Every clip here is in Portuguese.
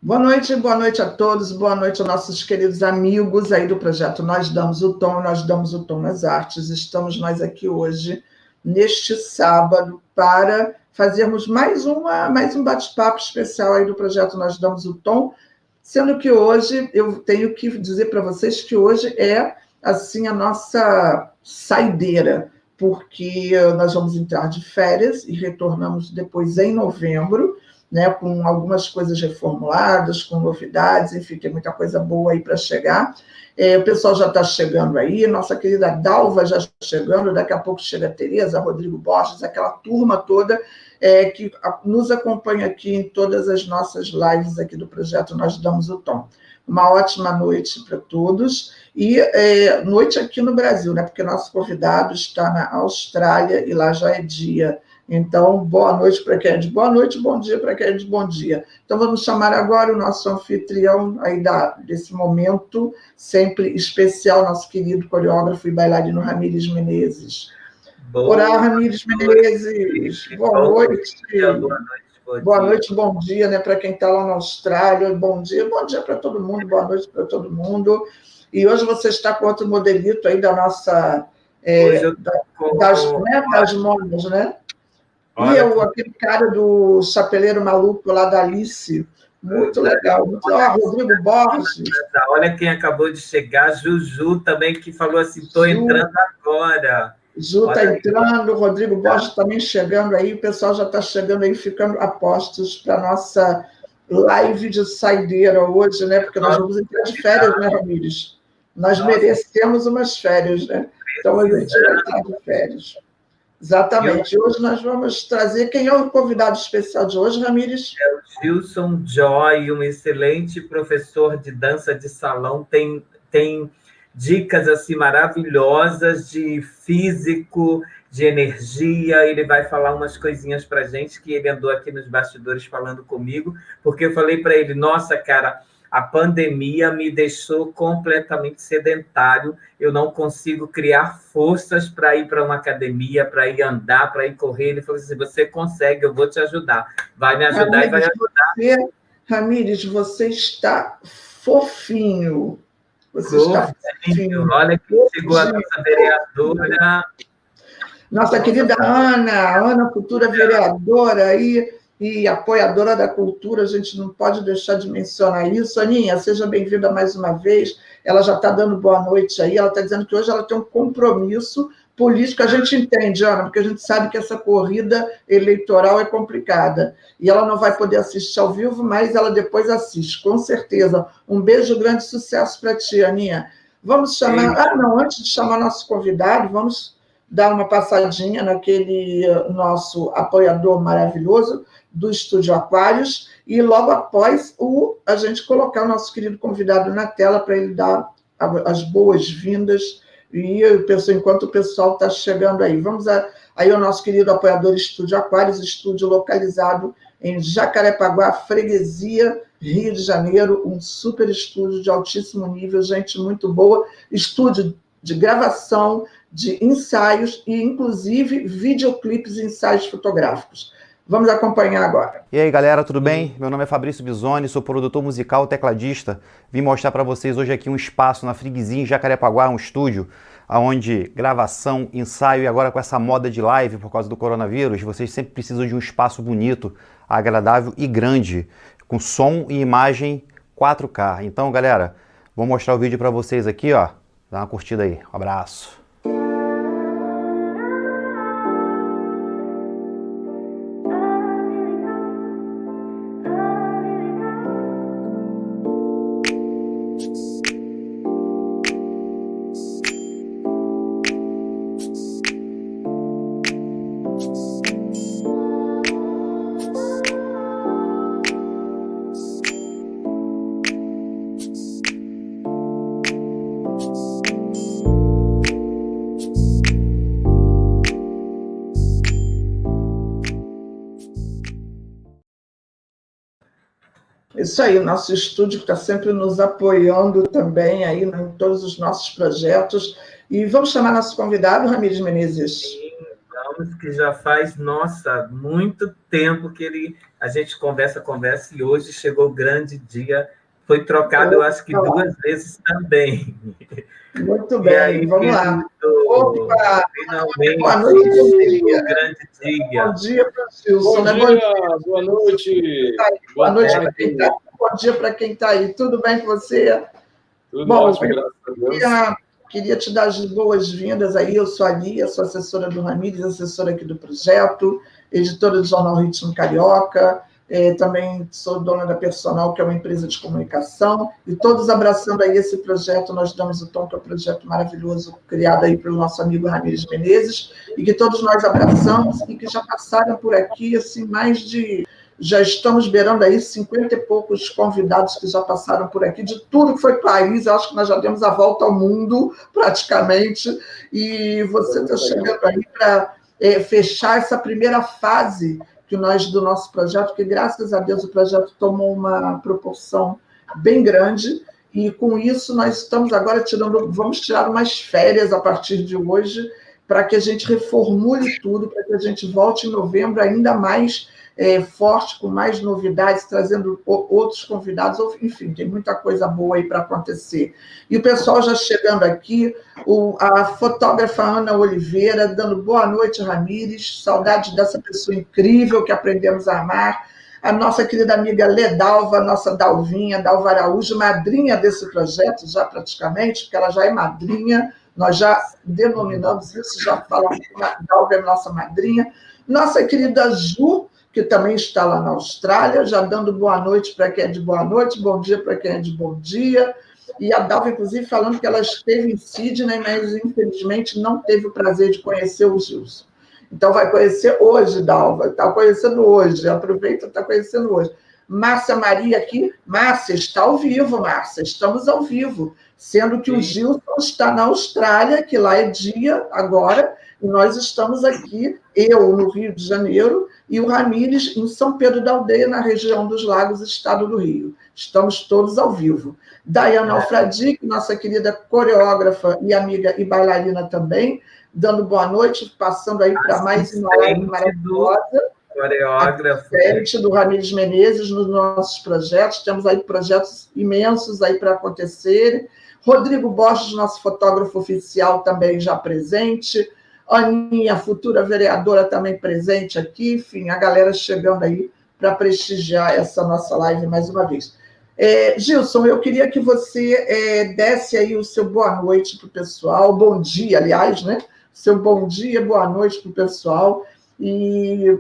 Boa noite a todos, boa noite aos nossos queridos amigos aí do projeto Nós Damos o Tom, Nós Damos o Tom nas Artes. Estamos nós aqui hoje, neste sábado, para fazermos mais um bate-papo especial aí do projeto Nós Damos o Tom, sendo que hoje eu tenho que dizer para vocês que hoje é assim a nossa saideira, porque nós vamos entrar de férias e retornamos depois em novembro, né, com algumas coisas reformuladas, com novidades, enfim, tem muita coisa boa aí para chegar. O pessoal já está chegando aí, nossa querida Dalva já chegando, daqui a pouco chega a Tereza, Rodrigo Borges, aquela turma toda que nos acompanha aqui em todas as nossas lives aqui do projeto Nós Damos o Tom. Uma ótima noite para todos, e noite aqui no Brasil, né, porque nosso convidado está na Austrália e lá já é dia. Então, boa noite para quem é de boa noite, bom dia para quem é de bom dia. Então, vamos chamar agora o nosso anfitrião aí desse momento sempre especial, nosso querido coreógrafo e bailarino Ramires Menezes. Olá, Ramires Menezes, boa noite. Boa noite, bom dia, né, para quem está lá na Austrália, bom dia para todo mundo, boa noite para todo mundo. E hoje você está com outro modelito aí da nossa... das modas, né? E aquele cara do chapeleiro maluco lá da Alice, muito legal. Rodrigo Borges. Olha quem acabou de chegar, Juju também, que falou assim, estou entrando agora. Ju está entrando, Rodrigo Borges também chegando aí, o pessoal já está chegando aí, ficando a postos para a nossa live de saideira hoje, né? Porque nós vamos entrar de férias, né, Ramires? Nós merecemos umas férias, né? Então a gente vai entrar de férias. Exatamente. Hoje nós vamos trazer... Quem é o convidado especial de hoje, Ramires? É o Gilson Joy, um excelente professor de dança de salão. Tem dicas assim, maravilhosas de físico, de energia. Ele vai falar umas coisinhas para a gente, que ele andou aqui nos bastidores falando comigo, porque eu falei para ele, nossa, cara... A pandemia me deixou completamente sedentário, eu não consigo criar forças para ir para uma academia, para ir andar, para ir correr. Ele falou assim, você consegue, eu vou te ajudar. Vai me ajudar Ramires, e vai ajudar. Ramires, você está fofinho. Você está fofinho. Olha que chegou a nossa vereadora. Nossa querida Ana, futura vereadora aí, e apoiadora da cultura, a gente não pode deixar de mencionar isso. Aninha, seja bem-vinda mais uma vez. Ela já está dando boa noite aí, ela está dizendo que hoje ela tem um compromisso político. A gente entende, Ana, porque a gente sabe que essa corrida eleitoral é complicada. E ela não vai poder assistir ao vivo, mas ela depois assiste, com certeza. Um beijo, grande sucesso para ti, Aninha. Vamos chamar... antes de chamar nosso convidado, vamos dar uma passadinha naquele nosso apoiador maravilhoso do Estúdio Aquários, e logo após a gente colocar o nosso querido convidado na tela para ele dar as boas-vindas, e eu penso, enquanto o pessoal está chegando aí. Vamos aí ao nosso querido apoiador Estúdio Aquários, estúdio localizado em Jacarepaguá, Freguesia, Rio de Janeiro, um super estúdio de altíssimo nível, gente muito boa, estúdio de gravação, de ensaios e, inclusive, videoclipes e ensaios fotográficos. Vamos acompanhar agora. E aí, galera, tudo bem? Meu nome é Fabrício Bisoni, sou produtor musical, tecladista. Vim mostrar para vocês hoje aqui um espaço na Freguesia, em Jacarepaguá, um estúdio, onde gravação, ensaio e agora com essa moda de live por causa do coronavírus, vocês sempre precisam de um espaço bonito, agradável e grande, com som e imagem 4K. Então, galera, vou mostrar o vídeo para vocês aqui, ó. Dá uma curtida aí. Um abraço. Isso aí, o nosso estúdio está sempre nos apoiando também aí em todos os nossos projetos. E vamos chamar nosso convidado, Ramires Menezes. Sim, Gomes, que já faz, nossa, muito tempo que a gente conversa, e hoje chegou o grande dia. Foi trocado, eu acho que 2 vezes também. Muito E bem, aí, vamos lá. querido, Opa! finalmente Boa noite, bom chegou dia. o grande dia. Bom dia para o Gilson, Bom né? dia, boa noite, Boa boa noite para quem está tarde. aí. Bom dia para quem está aí. Tudo bem com você? Tudo Bom, ótimo, graças a Deus. queria te dar as boas-vindas aí. Eu sou a Lia, sou assessora do Ramires, assessora aqui do projeto, editora do Jornal Ritmo Carioca, também sou dona da Personal, que é uma empresa de comunicação, e todos abraçando aí esse projeto, Nós Damos o Tom, que é um projeto maravilhoso, criado aí pelo nosso amigo Ramires Menezes, e que todos nós abraçamos, e que já passaram por aqui, assim, já estamos beirando aí 50 e poucos convidados que já passaram por aqui, de tudo que foi país. Eu acho que nós já demos a volta ao mundo, praticamente, e você está chegando aí para fechar essa primeira fase do nosso projeto, porque, graças a Deus, o projeto tomou uma proporção bem grande, e com isso nós estamos agora vamos tirar umas férias a partir de hoje, para que a gente reformule tudo, para que a gente volte em novembro ainda mais forte, com mais novidades, trazendo outros convidados, enfim, tem muita coisa boa aí para acontecer. E o pessoal já chegando aqui, a fotógrafa Ana Oliveira, dando boa noite, Ramires, saudade dessa pessoa incrível que aprendemos a amar, a nossa querida amiga Ledalva, nossa Dalvinha, Dalva Araújo, madrinha desse projeto, já praticamente, porque ela já é madrinha, nós já denominamos isso, já falamos que a Dalva é nossa madrinha, nossa querida Ju, que também está lá na Austrália, já dando boa noite para quem é de boa noite, bom dia para quem é de bom dia, e a Dalva, inclusive, falando que ela esteve em Sydney, mas, infelizmente, não teve o prazer de conhecer o Gilson. Então, vai conhecer hoje, Dalva, está conhecendo hoje, aproveita, está conhecendo hoje. Márcia Maria aqui, Márcia, está ao vivo, Márcia, estamos ao vivo, sendo que o Gilson está na Austrália, que lá é dia agora, e nós estamos aqui, eu no Rio de Janeiro, e o Ramires em São Pedro da Aldeia, na região dos Lagos, estado do Rio. Estamos todos ao vivo. Dayana Alfradique, nossa querida coreógrafa e amiga e bailarina também, dando boa noite, passando aí para mais uma live maravilhosa. Coreógrafo. Assistente do Ramires Menezes nos nossos projetos. Temos aí projetos imensos aí para acontecer. Rodrigo Borges, nosso fotógrafo oficial, também já presente. Aninha, futura vereadora, também presente aqui. Enfim, a galera chegando aí para prestigiar essa nossa live mais uma vez. Gilson, eu queria que você desse aí o seu boa noite para o pessoal, bom dia, aliás, né? Seu bom dia, boa noite para o pessoal, e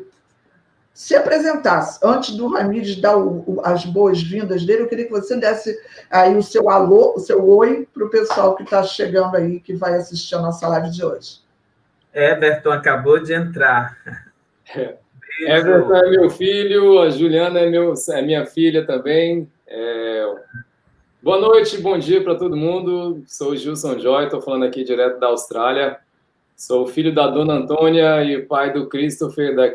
se apresentasse. Antes do Ramires dar as boas-vindas dele, eu queria que você desse aí o seu alô, o seu oi para o pessoal que está chegando aí, que vai assistir a nossa live de hoje. Everton acabou de entrar. Everton é meu filho, a Juliana é minha filha também. Boa noite, bom dia para todo mundo. Sou o Gilson Joy, estou falando aqui direto da Austrália. Sou filho da Dona Antônia e pai do Christopher, do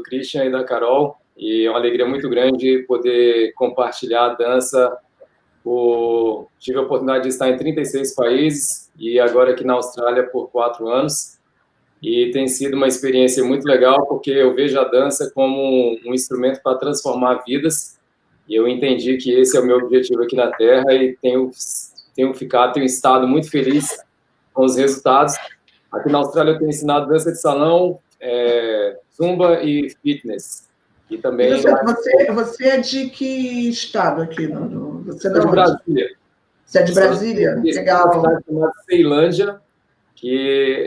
Christian e da Carol. E é uma alegria muito grande poder compartilhar a dança. Tive a oportunidade de estar em 36 países e agora aqui na Austrália por 4 anos. E tem sido uma experiência muito legal, porque eu vejo a dança como um instrumento para transformar vidas. E eu entendi que esse é o meu objetivo aqui na Terra e tenho estado muito feliz com os resultados. Aqui na Austrália eu tenho ensinado dança de salão, zumba e fitness. E também... Você é de que estado aqui? Você é de Brasília. Você é de Brasília? Legal. Uma cidade chamada Ceilândia, que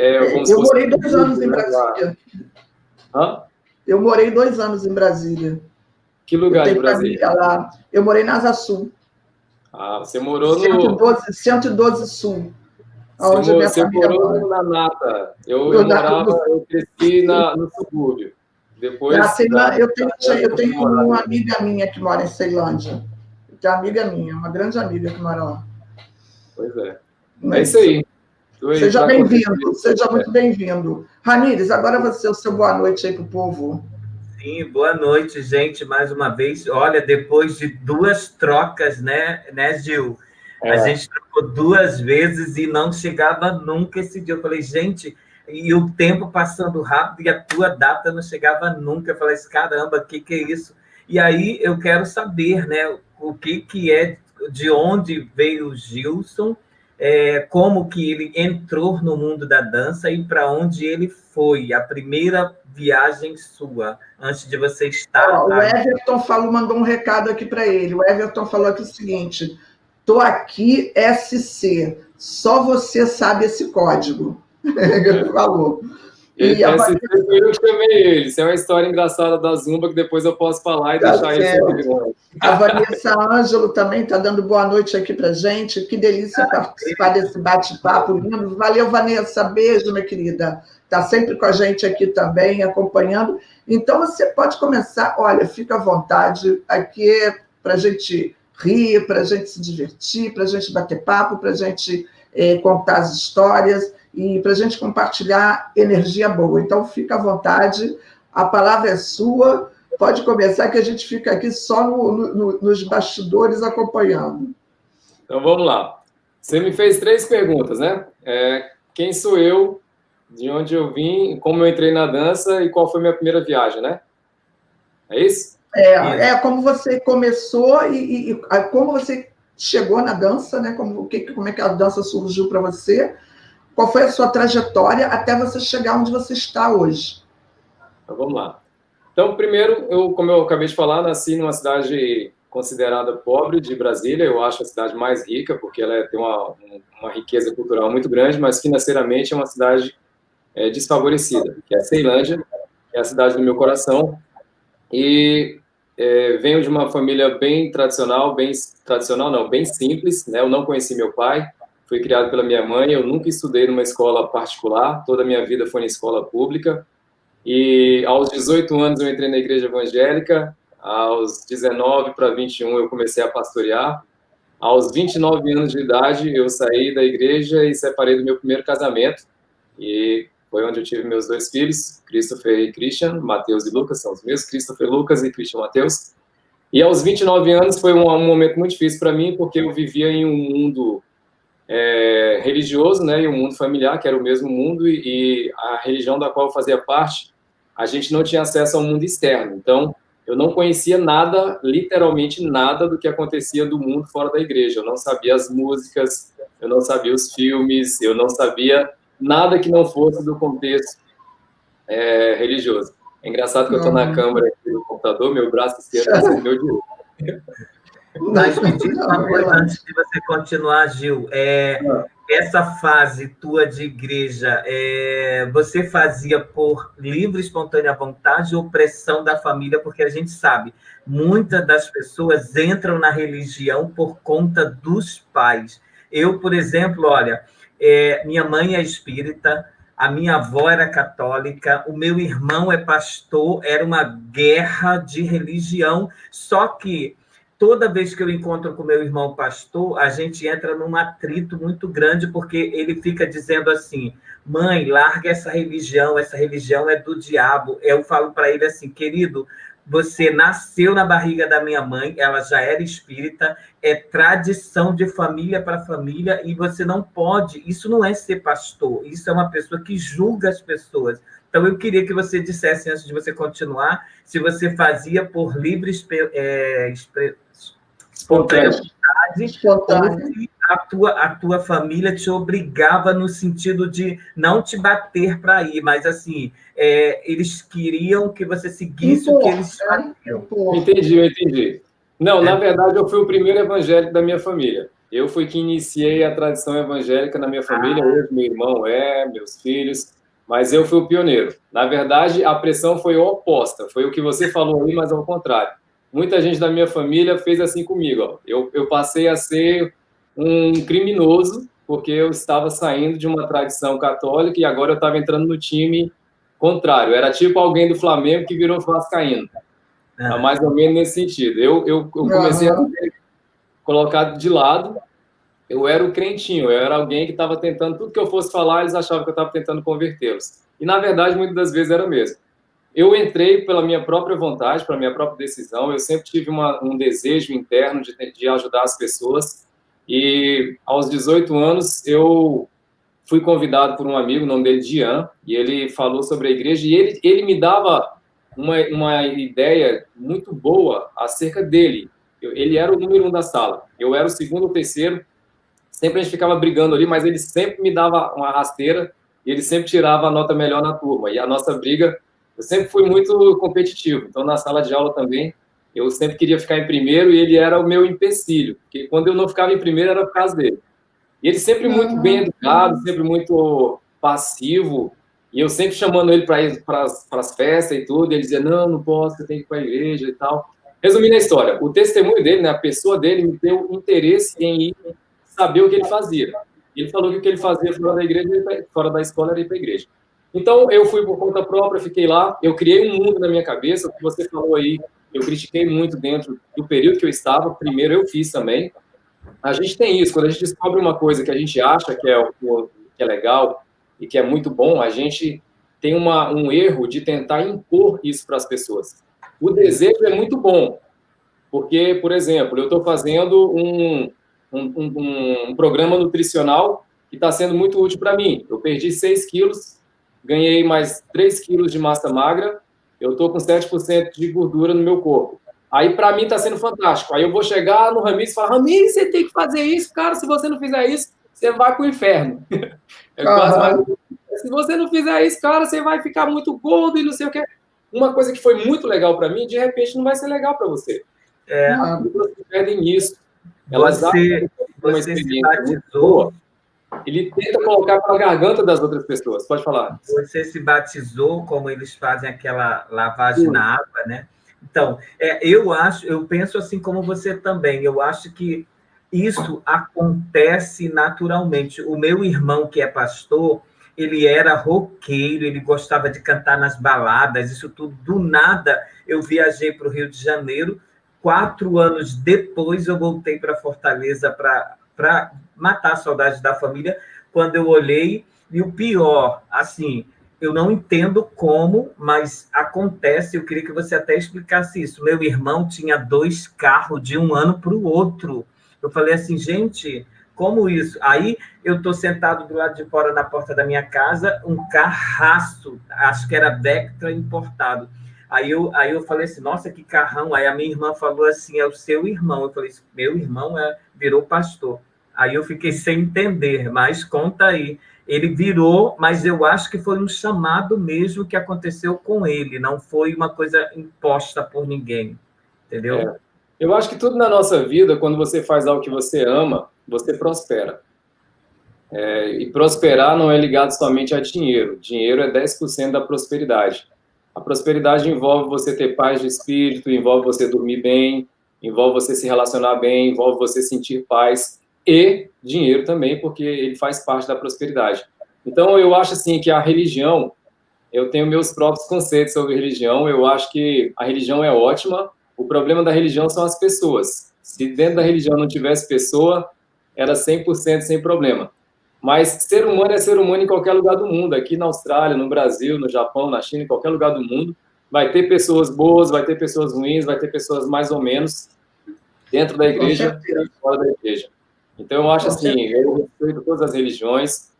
eu morei 2 anos em Brasília. Hã? Eu morei 2 anos em Brasília. Que lugar de Brasília? Lá. Eu morei na Asa Sul. Você morou no... 112 Sul. Você morou na Nata. Eu cresci no subúrbio. Depois... Eu tenho uma amiga minha que mora em Ceilândia. Tem uma amiga minha, uma grande amiga que mora lá. Pois é. É isso aí. Seja bem-vindo, seja muito bem-vindo. Ramires, agora você, o seu boa noite aí para o povo. Sim, boa noite, gente, mais uma vez. Olha, depois de 2 trocas, né, Gil? A gente trocou 2 vezes e não chegava nunca esse dia. Eu falei, gente, e o tempo passando rápido e a tua data não chegava nunca. Eu falei assim, caramba, o que é isso? E aí eu quero saber, né, o que é, de onde veio o Gilson, como que ele entrou no mundo da dança e para onde ele foi, a primeira viagem sua, antes de você estar... O Everton mandou um recado aqui para ele. O Everton falou aqui o seguinte: tô aqui, SC, só você sabe esse código. Ele falou. Eu chamei ele. Isso é uma história engraçada da Zumba que depois eu posso falar e deixar ele. A Vanessa Ângelo também está dando boa noite aqui para gente. Que delícia participar desse bate-papo lindo. Valeu, Vanessa. Beijo, minha querida. Está sempre com a gente aqui também, acompanhando. Então, você pode começar. Olha, fica à vontade. Aqui é para a gente rir, para a gente se divertir, para a gente bater papo, para a gente contar as histórias e para a gente compartilhar energia boa. Então, fica à vontade, a palavra é sua, pode começar, que a gente fica aqui só nos bastidores acompanhando. Então, vamos lá. Você me fez 3 perguntas, né? Quem sou eu, de onde eu vim, como eu entrei na dança e qual foi a minha primeira viagem, né? É isso? Como você começou e como você chegou na dança, né? Como é que a dança surgiu para você? Qual foi a sua trajetória até você chegar onde você está hoje? Então, vamos lá. Então, primeiro, como eu acabei de falar, nasci numa cidade considerada pobre de Brasília. Eu acho a cidade mais rica, porque ela tem uma riqueza cultural muito grande, mas financeiramente é uma cidade desfavorecida, que é a Ceilândia, que é a cidade do meu coração. E venho de uma família bem tradicional, bem simples, né? Eu não conheci meu pai. Fui criado pela minha mãe, eu nunca estudei numa escola particular, toda a minha vida foi em escola pública, e aos 18 anos eu entrei na igreja evangélica, aos 19 para 21 eu comecei a pastorear, aos 29 anos de idade eu saí da igreja e separei do meu primeiro casamento, e foi onde eu tive meus 2 filhos, Christopher e Christian, Mateus e Lucas, são os meus, Christopher Lucas e Christian Mateus, e aos 29 anos foi um momento muito difícil para mim, porque eu vivia em um mundo religioso, né, e um mundo familiar, que era o mesmo mundo, e a religião da qual eu fazia parte, a gente não tinha acesso ao mundo externo. Então, eu não conhecia nada, literalmente nada, do que acontecia do mundo fora da igreja. Eu não sabia as músicas, eu não sabia os filmes, eu não sabia nada que não fosse do contexto religioso. É engraçado que eu estou na câmera aqui do computador, meu braço esquerdo é o meu direito. Mas me diz uma coisa antes de você continuar, Gil. Essa fase tua de igreja, você fazia por livre, espontânea vontade ou pressão da família? Porque a gente sabe, muitas das pessoas entram na religião por conta dos pais. Eu, por exemplo, olha, minha mãe é espírita, a minha avó era católica, o meu irmão é pastor, era uma guerra de religião, só que toda vez que eu encontro com meu irmão pastor, a gente entra num atrito muito grande, porque ele fica dizendo assim, mãe, larga essa religião é do diabo. Eu falo para ele assim, querido, você nasceu na barriga da minha mãe, ela já era espírita, é tradição de família para família, e você não pode, isso não é ser pastor, isso é uma pessoa que julga as pessoas. Então, eu queria que você dissesse, antes de você continuar, se você fazia por livre espontânea vontade, ou se a tua família te obrigava no sentido de não te bater para ir, mas assim, eles queriam que você seguisse o que eles faziam. Entendi. Não, na verdade, eu fui o primeiro evangélico da minha família. Eu fui que iniciei a tradição evangélica na minha família, hoje meu irmão meus filhos, mas eu fui o pioneiro. Na verdade, a pressão foi oposta, foi o que você falou aí, mas ao contrário. Muita gente da minha família fez assim comigo. Ó. Eu passei a ser um criminoso, porque eu estava saindo de uma tradição católica e agora eu estava entrando no time contrário. Era tipo alguém do Flamengo que virou vascaíno. Mais ou menos nesse sentido. Eu comecei a ser colocado de lado. Eu era o crentinho, eu era alguém que estava tentando, tudo que eu fosse falar, eles achavam que eu estava tentando convertê-los. E, na verdade, muitas das vezes era mesmo. Eu entrei pela minha própria vontade, pela minha própria decisão, eu sempre tive um desejo interno de ajudar as pessoas, e aos 18 anos eu fui convidado por um amigo, o nome dele Dian, e ele falou sobre a igreja, e ele me dava uma ideia muito boa acerca dele. Ele era o número 1 da sala, eu era o segundo ou terceiro, sempre a gente ficava brigando ali, mas ele sempre me dava uma rasteira, e ele sempre tirava a nota melhor na turma, e a nossa briga, eu sempre fui muito competitivo, então na sala de aula também, eu sempre queria ficar em primeiro, e ele era o meu empecilho, porque quando eu não ficava em primeiro era por causa dele. E ele sempre muito bem educado, sempre muito passivo, e eu sempre chamando ele para ir para as festas e tudo, e ele dizia, não posso, eu tenho que ir para a igreja e tal. Resumindo a história, o testemunho dele, né, a pessoa dele, me deu interesse em ir saber o que ele fazia. Ele falou que o que ele fazia fora da igreja, fora da escola, era ir para a igreja. Então, eu fui por conta própria, fiquei lá, eu criei um mundo na minha cabeça, o que você falou aí, eu critiquei muito dentro do período que eu estava, primeiro eu fiz também. A gente tem isso, quando a gente descobre uma coisa que a gente acha que é legal e que é muito bom, a gente tem um erro de tentar impor isso para as pessoas. O desejo é muito bom, porque, por exemplo, eu estou fazendo um programa nutricional que está sendo muito útil para mim. Eu perdi 6 quilos, ganhei mais 3 quilos de massa magra, eu estou com 7% de gordura no meu corpo. Aí, para mim, está sendo fantástico. Aí eu vou chegar no Ramires e falar, Ramires, você tem que fazer isso, cara, se você não fizer isso, você vai para o inferno. Se você não fizer isso, cara, você vai ficar muito gordo e não sei o que. Uma coisa que foi muito legal para mim, de repente, não vai ser legal para você. As pessoas se perdem nisso. Você se batizou. Ele tenta colocar para a garganta das outras pessoas. Pode falar. Você se batizou, como eles fazem aquela lavagem na água, né? Então, eu penso assim como você também. Eu acho que isso acontece naturalmente. O meu irmão, que é pastor, ele era roqueiro, ele gostava de cantar nas baladas, isso tudo. Do nada, eu viajei para o Rio de Janeiro. 4 anos depois, eu voltei para Fortaleza para matar a saudade da família, quando eu olhei, e o pior, assim, eu não entendo como, mas acontece, eu queria que você até explicasse isso. Meu irmão tinha 2 carros de um ano para o outro. Eu falei assim, gente, como isso? Aí eu estou sentado do lado de fora na porta da minha casa, um carraço, acho que era Vectra importado. Aí eu falei assim, nossa, que carrão. Aí a minha irmã falou assim, é o seu irmão. Eu falei, meu irmão virou pastor. Aí eu fiquei sem entender, mas conta aí. Ele virou, mas eu acho que foi um chamado mesmo que aconteceu com ele, não foi uma coisa imposta por ninguém, entendeu? Eu acho que tudo na nossa vida, quando você faz algo que você ama, você prospera. E prosperar não é ligado somente a dinheiro. Dinheiro é 10% da prosperidade. A prosperidade envolve você ter paz de espírito, envolve você dormir bem, envolve você se relacionar bem, envolve você sentir paz e dinheiro também, porque ele faz parte da prosperidade. Então, eu acho assim que a religião, eu tenho meus próprios conceitos sobre religião, eu acho que a religião é ótima, o problema da religião são as pessoas. Se dentro da religião não tivesse pessoa, era 100% sem problema. Mas ser humano é ser humano em qualquer lugar do mundo, aqui na Austrália, no Brasil, no Japão, na China, em qualquer lugar do mundo, vai ter pessoas boas, vai ter pessoas ruins, vai ter pessoas mais ou menos dentro da igreja e fora da igreja. Então, eu acho assim, eu respeito todas as religiões,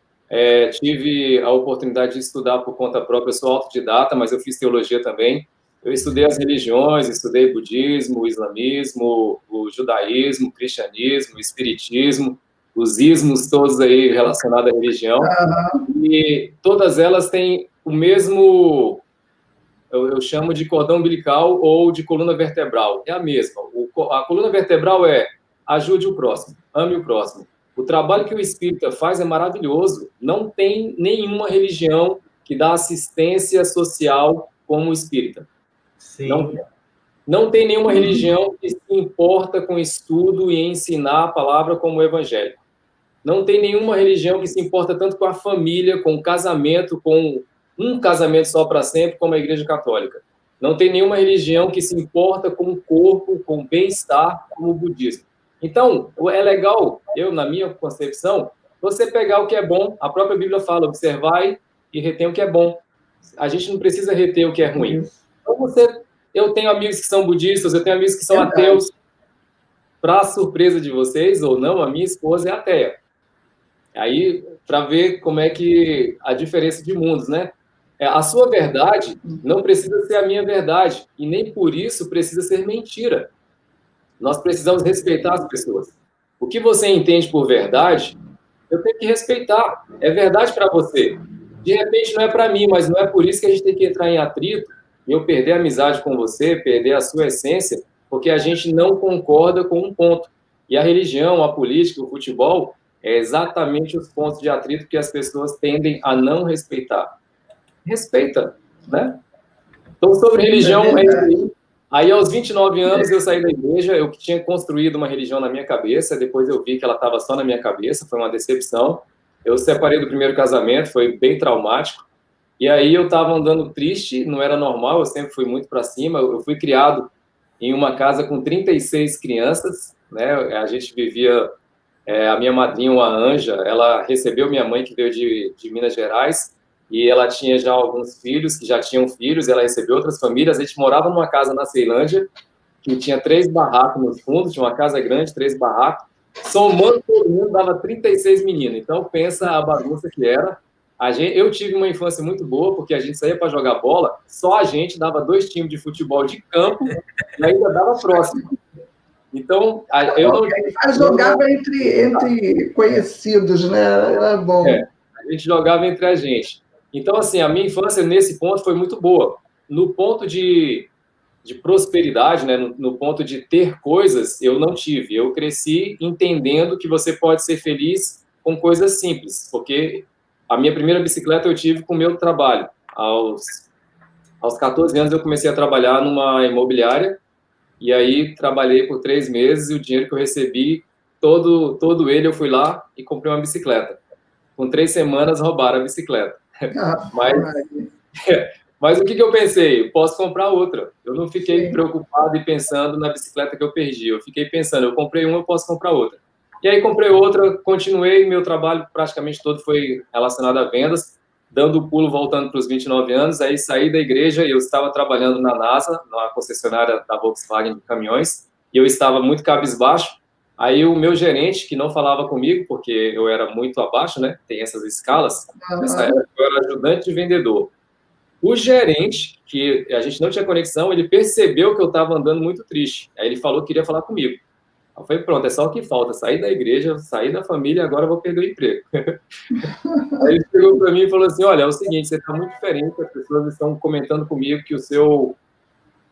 tive a oportunidade de estudar por conta própria, eu sou autodidata, mas eu fiz teologia também. Eu estudei as religiões, estudei budismo, o islamismo, o judaísmo, o cristianismo, o espiritismo, os ismos todos aí relacionados à religião. E todas elas têm o mesmo, eu chamo de cordão umbilical ou de coluna vertebral, é a mesma. A coluna vertebral é ajude o próximo, ame o próximo. O trabalho que o espírita faz é maravilhoso. Não tem nenhuma religião que dá assistência social como o espírita. Sim. Não tem nenhuma religião que se importa com estudo e ensinar a palavra como o evangelho. Não tem nenhuma religião que se importa tanto com a família, com o casamento, com um casamento só para sempre, como a Igreja Católica. Não tem nenhuma religião que se importa com o corpo, com o bem-estar, como o budismo. Então, é legal, na minha concepção, você pegar o que é bom, a própria Bíblia fala, observai e retém o que é bom. A gente não precisa reter o que é ruim. Então, eu tenho amigos que são budistas, eu tenho amigos que são ateus. Para surpresa de vocês, ou não, a minha esposa é ateia. Aí, para ver como é que a diferença de mundos, né? A sua verdade não precisa ser a minha verdade, e nem por isso precisa ser mentira. Nós precisamos respeitar as pessoas. O que você entende por verdade, eu tenho que respeitar. É verdade para você. De repente não é para mim, mas não é por isso que a gente tem que entrar em atrito e eu perder a amizade com você, perder a sua essência, porque a gente não concorda com um ponto. E a religião, a política, o futebol, é exatamente os pontos de atrito que as pessoas tendem a não respeitar. Respeita, né? Então, sobre religião, é isso aí. Aí, aos 29 anos, eu saí da igreja, eu tinha construído uma religião na minha cabeça, depois eu vi que ela estava só na minha cabeça, foi uma decepção. Eu separei do primeiro casamento, foi bem traumático. E aí eu estava andando triste, não era normal, eu sempre fui muito para cima. Eu fui criado em uma casa com 36 crianças, né? A gente vivia, a minha madrinha, uma Anja, ela recebeu minha mãe, que veio de Minas Gerais, e ela tinha já alguns filhos, que já tinham filhos, ela recebeu outras famílias. A gente morava numa casa na Ceilândia, que tinha 3 barracos nos fundos, tinha uma casa grande, 3 barracos, somando todo mundo, dava 36 meninos. Então, pensa a bagunça que era. Eu tive uma infância muito boa, porque a gente saía para jogar bola, só a gente dava 2 times de futebol de campo e ainda dava próximo. Então, eu não... jogava entre conhecidos, né? Era bom. A gente jogava entre a gente. Então, assim, a minha infância nesse ponto foi muito boa. No ponto de prosperidade, né, no ponto de ter coisas, eu não tive. Eu cresci entendendo que você pode ser feliz com coisas simples, porque a minha primeira bicicleta eu tive com o meu trabalho. Aos 14 anos eu comecei a trabalhar numa imobiliária, e aí trabalhei por 3 meses, e o dinheiro que eu recebi, todo ele, eu fui lá e comprei uma bicicleta. Com 3 semanas roubaram a bicicleta. Mas o que eu pensei? Eu posso comprar outra. Eu não fiquei preocupado e pensando na bicicleta que eu perdi. Eu fiquei pensando, eu comprei uma, eu posso comprar outra. E aí comprei outra, continuei, meu trabalho praticamente todo foi relacionado a vendas, dando o pulo, voltando para os 29 anos, aí saí da igreja e eu estava trabalhando na NASA, na concessionária da Volkswagen de caminhões, e eu estava muito cabisbaixo. Aí o meu gerente, que não falava comigo, porque eu era muito abaixo, né? Tem essas escalas. Nessa época eu era ajudante de vendedor. O gerente, que a gente não tinha conexão, ele percebeu que eu estava andando muito triste. Aí ele falou que queria falar comigo. Eu falei, pronto, é só o que falta. Sair da igreja, sair da família, agora eu vou perder o emprego. Aí ele chegou para mim e falou assim, olha, é o seguinte, você está muito diferente, as pessoas estão comentando comigo que o seu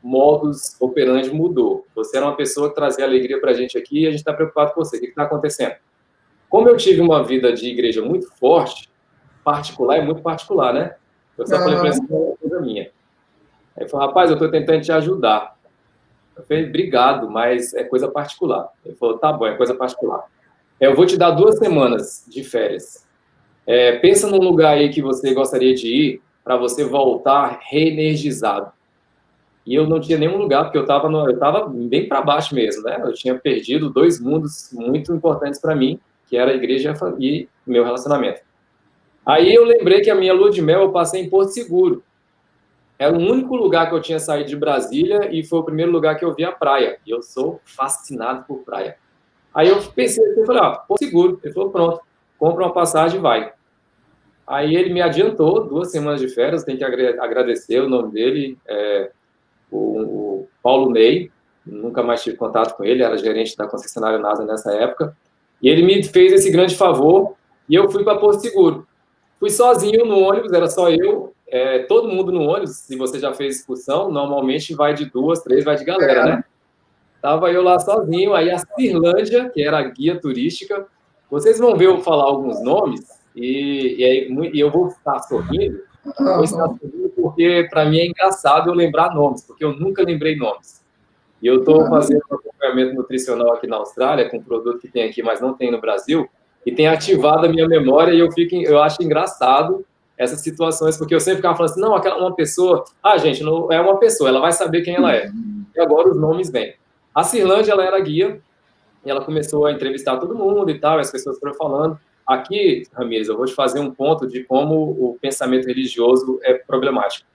modus operandi mudou. Você era uma pessoa que trazia alegria para a gente aqui e a gente está preocupado com você. O que está acontecendo? Como eu tive uma vida de igreja muito forte, particular, é muito particular, né? Eu só falei para ele, é uma coisa minha. Aí ele falou, rapaz, eu estou tentando te ajudar. Eu falei, obrigado, mas é coisa particular. Ele falou, tá bom, é coisa particular. Eu vou te dar 2 semanas de férias. Pensa num lugar aí que você gostaria de ir para você voltar reenergizado. E eu não tinha nenhum lugar, porque eu estava bem para baixo mesmo, né? Eu tinha perdido 2 mundos muito importantes para mim, que era a igreja e o meu relacionamento. Aí eu lembrei que a minha lua de mel eu passei em Porto Seguro. Era o único lugar que eu tinha saído de Brasília e foi o primeiro lugar que eu vi a praia. E eu sou fascinado por praia. Aí eu pensei, eu falei, Porto Seguro. Ele falou, pronto, compra uma passagem e vai. Aí ele me adiantou 2 semanas de férias, tem que agradecer o nome dele, o Paulo Ney, nunca mais tive contato com ele, era gerente da concessionária NASA nessa época, e ele me fez esse grande favor, e eu fui para Porto Seguro. Fui sozinho no ônibus, era só eu, todo mundo no ônibus, se você já fez excursão, normalmente vai de 2, 3, vai de galera, né? Tava eu lá sozinho, aí a Cirlândia, que era a guia turística, vocês vão ver eu falar alguns nomes, e eu vou estar sorrindo, porque para mim é engraçado eu lembrar nomes, porque eu nunca lembrei nomes. E eu estou fazendo um acompanhamento nutricional aqui na Austrália, com um produto que tem aqui, mas não tem no Brasil, e tem ativado a minha memória, e eu acho engraçado essas situações, porque eu sempre ficava falando assim, não, uma pessoa... gente, não é uma pessoa, ela vai saber quem ela é. E agora os nomes vêm. A Cirlândia, ela era guia, e ela começou a entrevistar todo mundo e tal, e as pessoas foram falando. Aqui, Ramires, eu vou te fazer um ponto de como o pensamento religioso é problemático.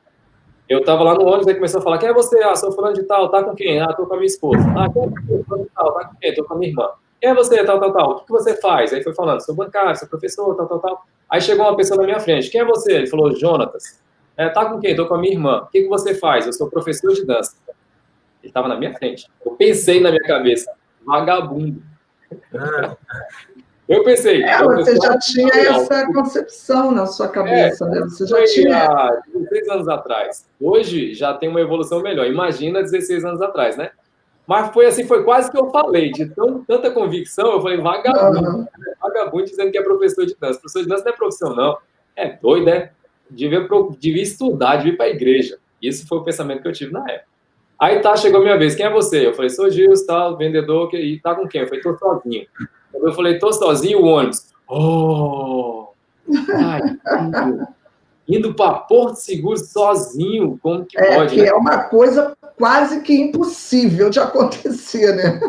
Eu estava lá no ônibus, aí começou a falar, quem é você? Sou fulano de tal, tá com quem? Tô com a minha esposa. Quem é fulano de tal, tá com quem? Tô com a minha irmã. Quem é você, tal, tal, tal? O que você faz? Aí foi falando, sou bancário, sou professor, tal, tal, tal. Aí chegou uma pessoa na minha frente, quem é você? Ele falou, Jonatas. Tá com quem? Tô com a minha irmã. O que você faz? Eu sou professor de dança. Ele estava na minha frente. Eu pensei na minha cabeça, vagabundo. Eu pensei. Você já tinha essa concepção na sua cabeça, né? Você já tinha. Há 16 anos atrás. Hoje já tem uma evolução melhor. Imagina 16 anos atrás, né? Mas foi assim, foi quase que eu falei, de tanta convicção, eu falei, vagabundo. Vagabundo dizendo que é professor de dança. Professor de dança não é profissão, não. É doido, né? Devia estudar, devia ir para a igreja. Isso foi o pensamento que eu tive na época. Aí chegou a minha vez. Quem é você? Eu falei, sou Gils, tal, vendedor, e tá com quem? Eu falei, tô sozinho. Eu falei, tô sozinho, o ônibus. Ai, indo para Porto Seguro sozinho, como que pode? Que né? É uma coisa quase que impossível de acontecer, né?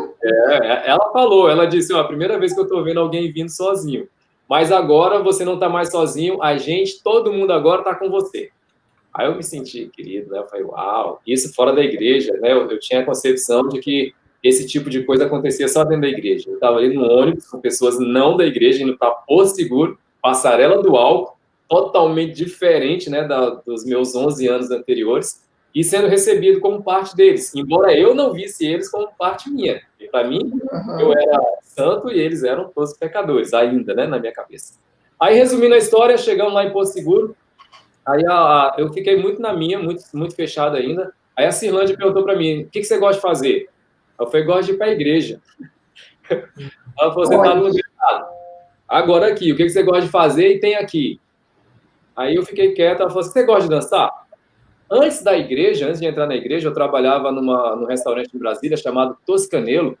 Ela falou, ela disse, a primeira vez que eu tô vendo alguém vindo sozinho. Mas agora você não tá mais sozinho, todo mundo agora tá com você. Aí eu me senti querido, né? Eu falei, uau, isso fora da igreja, né? Eu tinha a concepção de que esse tipo de coisa acontecia só dentro da igreja. Eu estava ali no ônibus com pessoas não da igreja, indo para Porto Seguro, passarela do álcool, totalmente diferente, né, dos meus 11 anos anteriores, e sendo recebido como parte deles, embora eu não visse eles como parte minha. Para mim, eu era santo e eles eram todos pecadores, ainda, né, na minha cabeça. Aí, resumindo a história, chegamos lá em Porto Seguro, aí eu fiquei muito na minha, muito fechado ainda. Aí a Cirlândia perguntou para mim, o que você gosta de fazer? Eu falei, gosto de ir para a igreja. Ela falou, você está no lugar errado. Agora aqui, o que você gosta de fazer e tem aqui? Aí eu fiquei quieto, ela falou, você gosta de dançar? Antes de entrar na igreja, eu trabalhava num restaurante em Brasília chamado Toscanelo,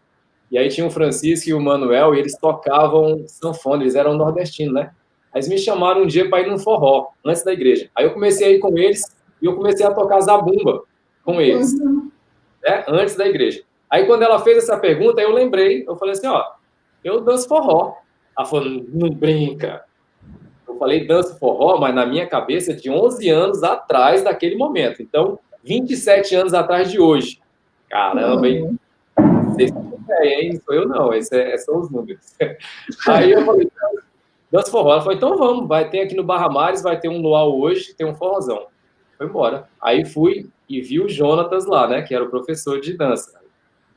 e aí tinha o Francisco e o Manuel, e eles tocavam sanfona, eles eram nordestinos, né? Aí eles me chamaram um dia para ir num forró, antes da igreja. Aí eu comecei a ir com eles, e eu comecei a tocar zabumba com eles, né? Antes da igreja. Aí quando ela fez essa pergunta, eu lembrei, eu falei assim, eu danço forró. Ela falou, não brinca. Eu falei danço forró, mas na minha cabeça de 11 anos atrás daquele momento. Então, 27 anos atrás de hoje. Caramba, hein? Vocês têm ideia, hein? Não sou eu não, são os números. Aí eu falei, danço forró. Ela falou, então vamos, tem aqui no Barra Mares, vai ter um luau hoje, tem um forrozão. Foi embora. Aí fui e vi o Jonatas lá, né, que era o professor de dança.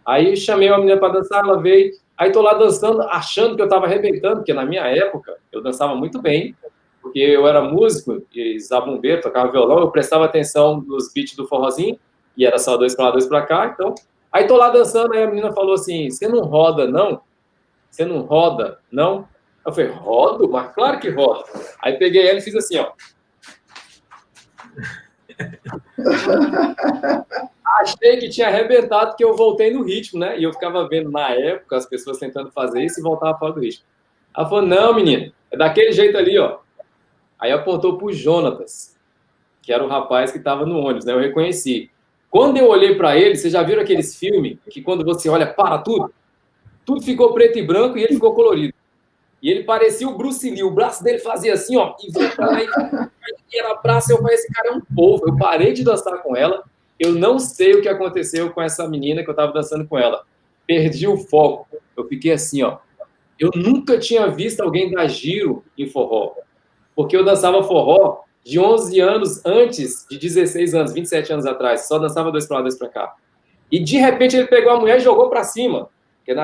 Aí chamei uma menina para dançar, ela veio, aí tô lá dançando, achando que eu estava arrebentando, porque na minha época eu dançava muito bem, porque eu era músico e zabumbeiro, tocava violão, eu prestava atenção nos beats do forrozinho, e era só 2 para lá, 2 para cá, então... Aí tô lá dançando, aí a menina falou assim, você não roda, não? Você não roda, não? Eu falei, rodo? Mas claro que rodo. Aí peguei ela e fiz assim, Achei que tinha arrebentado, porque eu voltei no ritmo, né? E eu ficava vendo, na época, as pessoas tentando fazer isso e voltava fora do ritmo. Ela falou, não, menino, é daquele jeito ali, Aí apontou pro Jonatas, que era o rapaz que estava no ônibus, né? Eu reconheci. Quando eu olhei para ele, vocês já viram aqueles filmes que quando você olha, para tudo? Tudo ficou preto e branco e ele ficou colorido. E ele parecia o Bruce Lee, o braço dele fazia assim, e vinha pra lá e era braço, eu falei, esse cara é um povo. Eu parei de dançar com ela, eu não sei o que aconteceu com essa menina que eu estava dançando com ela. Perdi o foco. Eu fiquei assim, Eu nunca tinha visto alguém dar giro em forró. Porque eu dançava forró de 11 anos antes de 16 anos, 27 anos atrás. Só dançava 2 para lá, 2 para cá. E, de repente, ele pegou a mulher e jogou para cima. Porque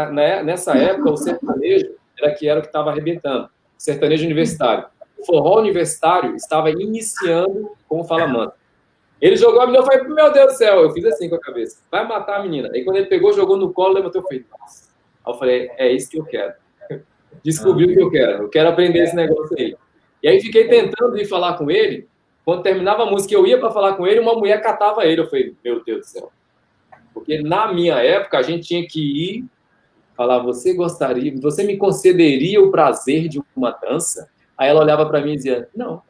nessa época, o sertanejo era o que estava arrebentando. O sertanejo universitário. O forró universitário estava iniciando com o Fala Mansa. Ele jogou a menina, eu falei, meu Deus do céu, eu fiz assim com a cabeça, vai matar a menina. Aí quando ele pegou, jogou no colo, levantou, eu falei, nossa. Aí eu falei, é isso que eu quero. Descobri o que eu quero aprender esse negócio aí. E aí fiquei tentando ir falar com ele, quando terminava a música, eu ia para falar com ele, uma mulher catava ele. Eu falei, meu Deus do céu. Porque na minha época, a gente tinha que ir, falar, você me concederia o prazer de uma dança? Aí ela olhava para mim e dizia, não.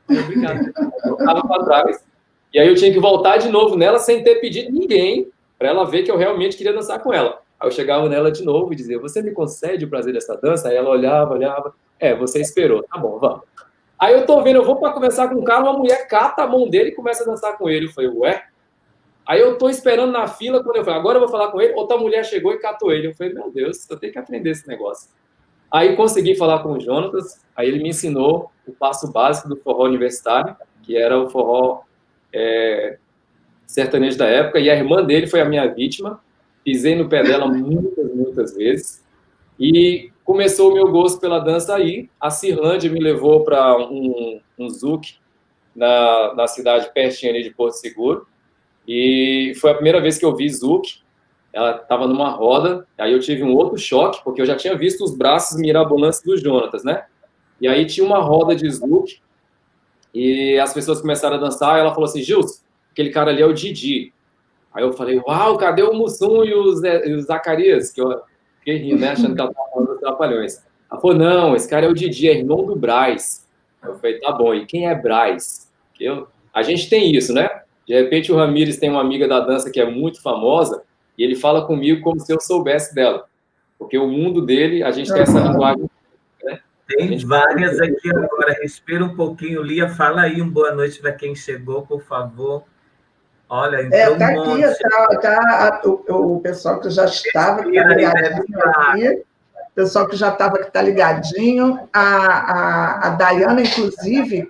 Obrigado. Eu estava para trás. E aí eu tinha que voltar de novo nela sem ter pedido ninguém para ela ver que eu realmente queria dançar com ela. Aí eu chegava nela de novo e dizia, você me concede o prazer dessa dança? Aí ela olhava, você esperou, tá bom, vamos. Aí eu tô vendo, eu vou para conversar com o cara, uma mulher cata a mão dele e começa a dançar com ele. Eu falei, ué? Aí eu tô esperando na fila, quando eu falei, agora eu vou falar com ele, outra mulher chegou e catou ele. Eu falei, meu Deus, eu tenho que aprender esse negócio. Aí consegui falar com o Jonatas, aí ele me ensinou o passo básico do forró universitário, que era o forró sertanejo da época, e a irmã dele foi a minha vítima. Pisei no pé dela muitas vezes. E começou o meu gosto pela dança aí. A Cirlândia me levou para um zouk na cidade pertinho ali de Porto Seguro. E foi a primeira vez que eu vi zouk. Ela estava numa roda, aí eu tive um outro choque, porque eu já tinha visto os braços mirabolantes do Jonatas, né? E aí tinha uma roda de zouk, e as pessoas começaram a dançar, e ela falou assim, Gilson, aquele cara ali é o Didi. Aí eu falei, uau, cadê o Mussum e o Zacarias? Que eu fiquei rindo, né? Achando que ela estava falando dos Trapalhões. Ela falou, não, esse cara é o Didi, é irmão do Braz. Eu falei, tá bom, e quem é Braz? A gente tem isso, né? De repente o Ramires tem uma amiga da dança que é muito famosa, e ele fala comigo como se eu soubesse dela. Porque o mundo dele, a gente tem essa linguagem. Né? Tem várias aqui agora. Respira um pouquinho, Lia. Fala aí boa noite para quem chegou, por favor. Olha, entrou tá um monte. Aqui, o pessoal que já estava, que está ligadinho aqui. O pessoal que já estava, que está ligadinho. A Dayana, inclusive,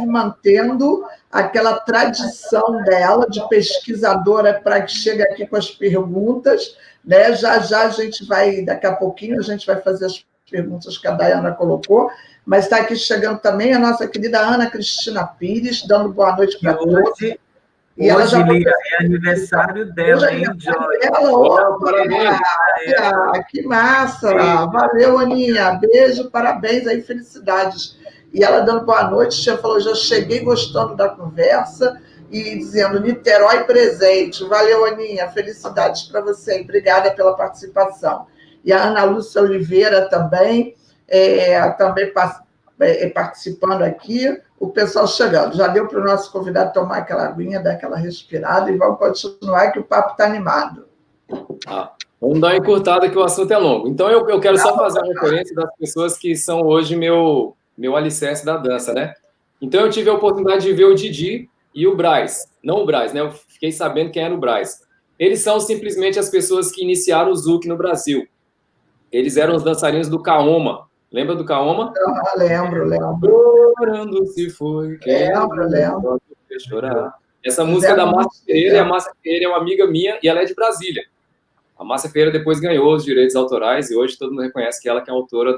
mantendo aquela tradição dela de pesquisadora para que chegue aqui com as perguntas, né? Já a gente vai, daqui a pouquinho, a gente vai fazer as perguntas que a Dayana colocou, mas está aqui chegando também a nossa querida Ana Cristina Pires, dando boa noite para todos. E hoje, Lia, é aniversário dela, hein, Joy? Parabéns! Que massa! Valeu, Aninha! Beijo, parabéns aí, felicidades. E ela dando boa noite, já falou, já cheguei gostando da conversa e dizendo, Niterói presente. Valeu, Aninha, felicidades para você. Obrigada pela participação. E a Ana Lúcia Oliveira também participando aqui. O pessoal chegando. Já deu para o nosso convidado tomar aquela aguinha, dar aquela respirada e vamos continuar que o papo está animado. Vamos dar uma encurtada que o assunto é longo. Então, eu quero só fazer uma referência das pessoas que são hoje meu alicerce da dança, né? Então, eu tive a oportunidade de ver o Didi e o Braz. Não o Braz, né? Eu fiquei sabendo quem era o Braz. Eles são simplesmente as pessoas que iniciaram o zouk no Brasil. Eles eram os dançarinos do Kaoma. Lembra do Kaoma? Lembro. Chorando se foi. Lembro. Chorar. Essa música é da Márcia Ferreira, e a Márcia Ferreira é uma amiga minha, e ela é de Brasília. A Márcia Ferreira depois ganhou os direitos autorais, e hoje todo mundo reconhece que ela que é a autora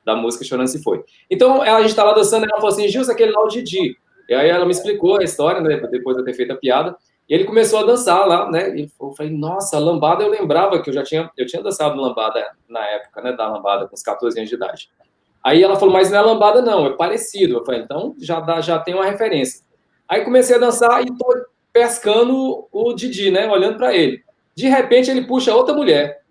da música Chorando se foi. Então, a gente estava dançando, e ela falou assim, Gilson, aquele lá é o Didi. E aí ela me explicou a história, né, depois de eu ter feito a piada, e ele começou a dançar lá, né, e eu falei, nossa, lambada eu lembrava que eu tinha dançado lambada na época, né, da lambada, com os 14 anos de idade. Aí ela falou, mas não é lambada não, é parecido. Eu falei, então já tem uma referência. Aí comecei a dançar e tô pescando o Didi, né, olhando para ele. De repente ele puxa outra mulher.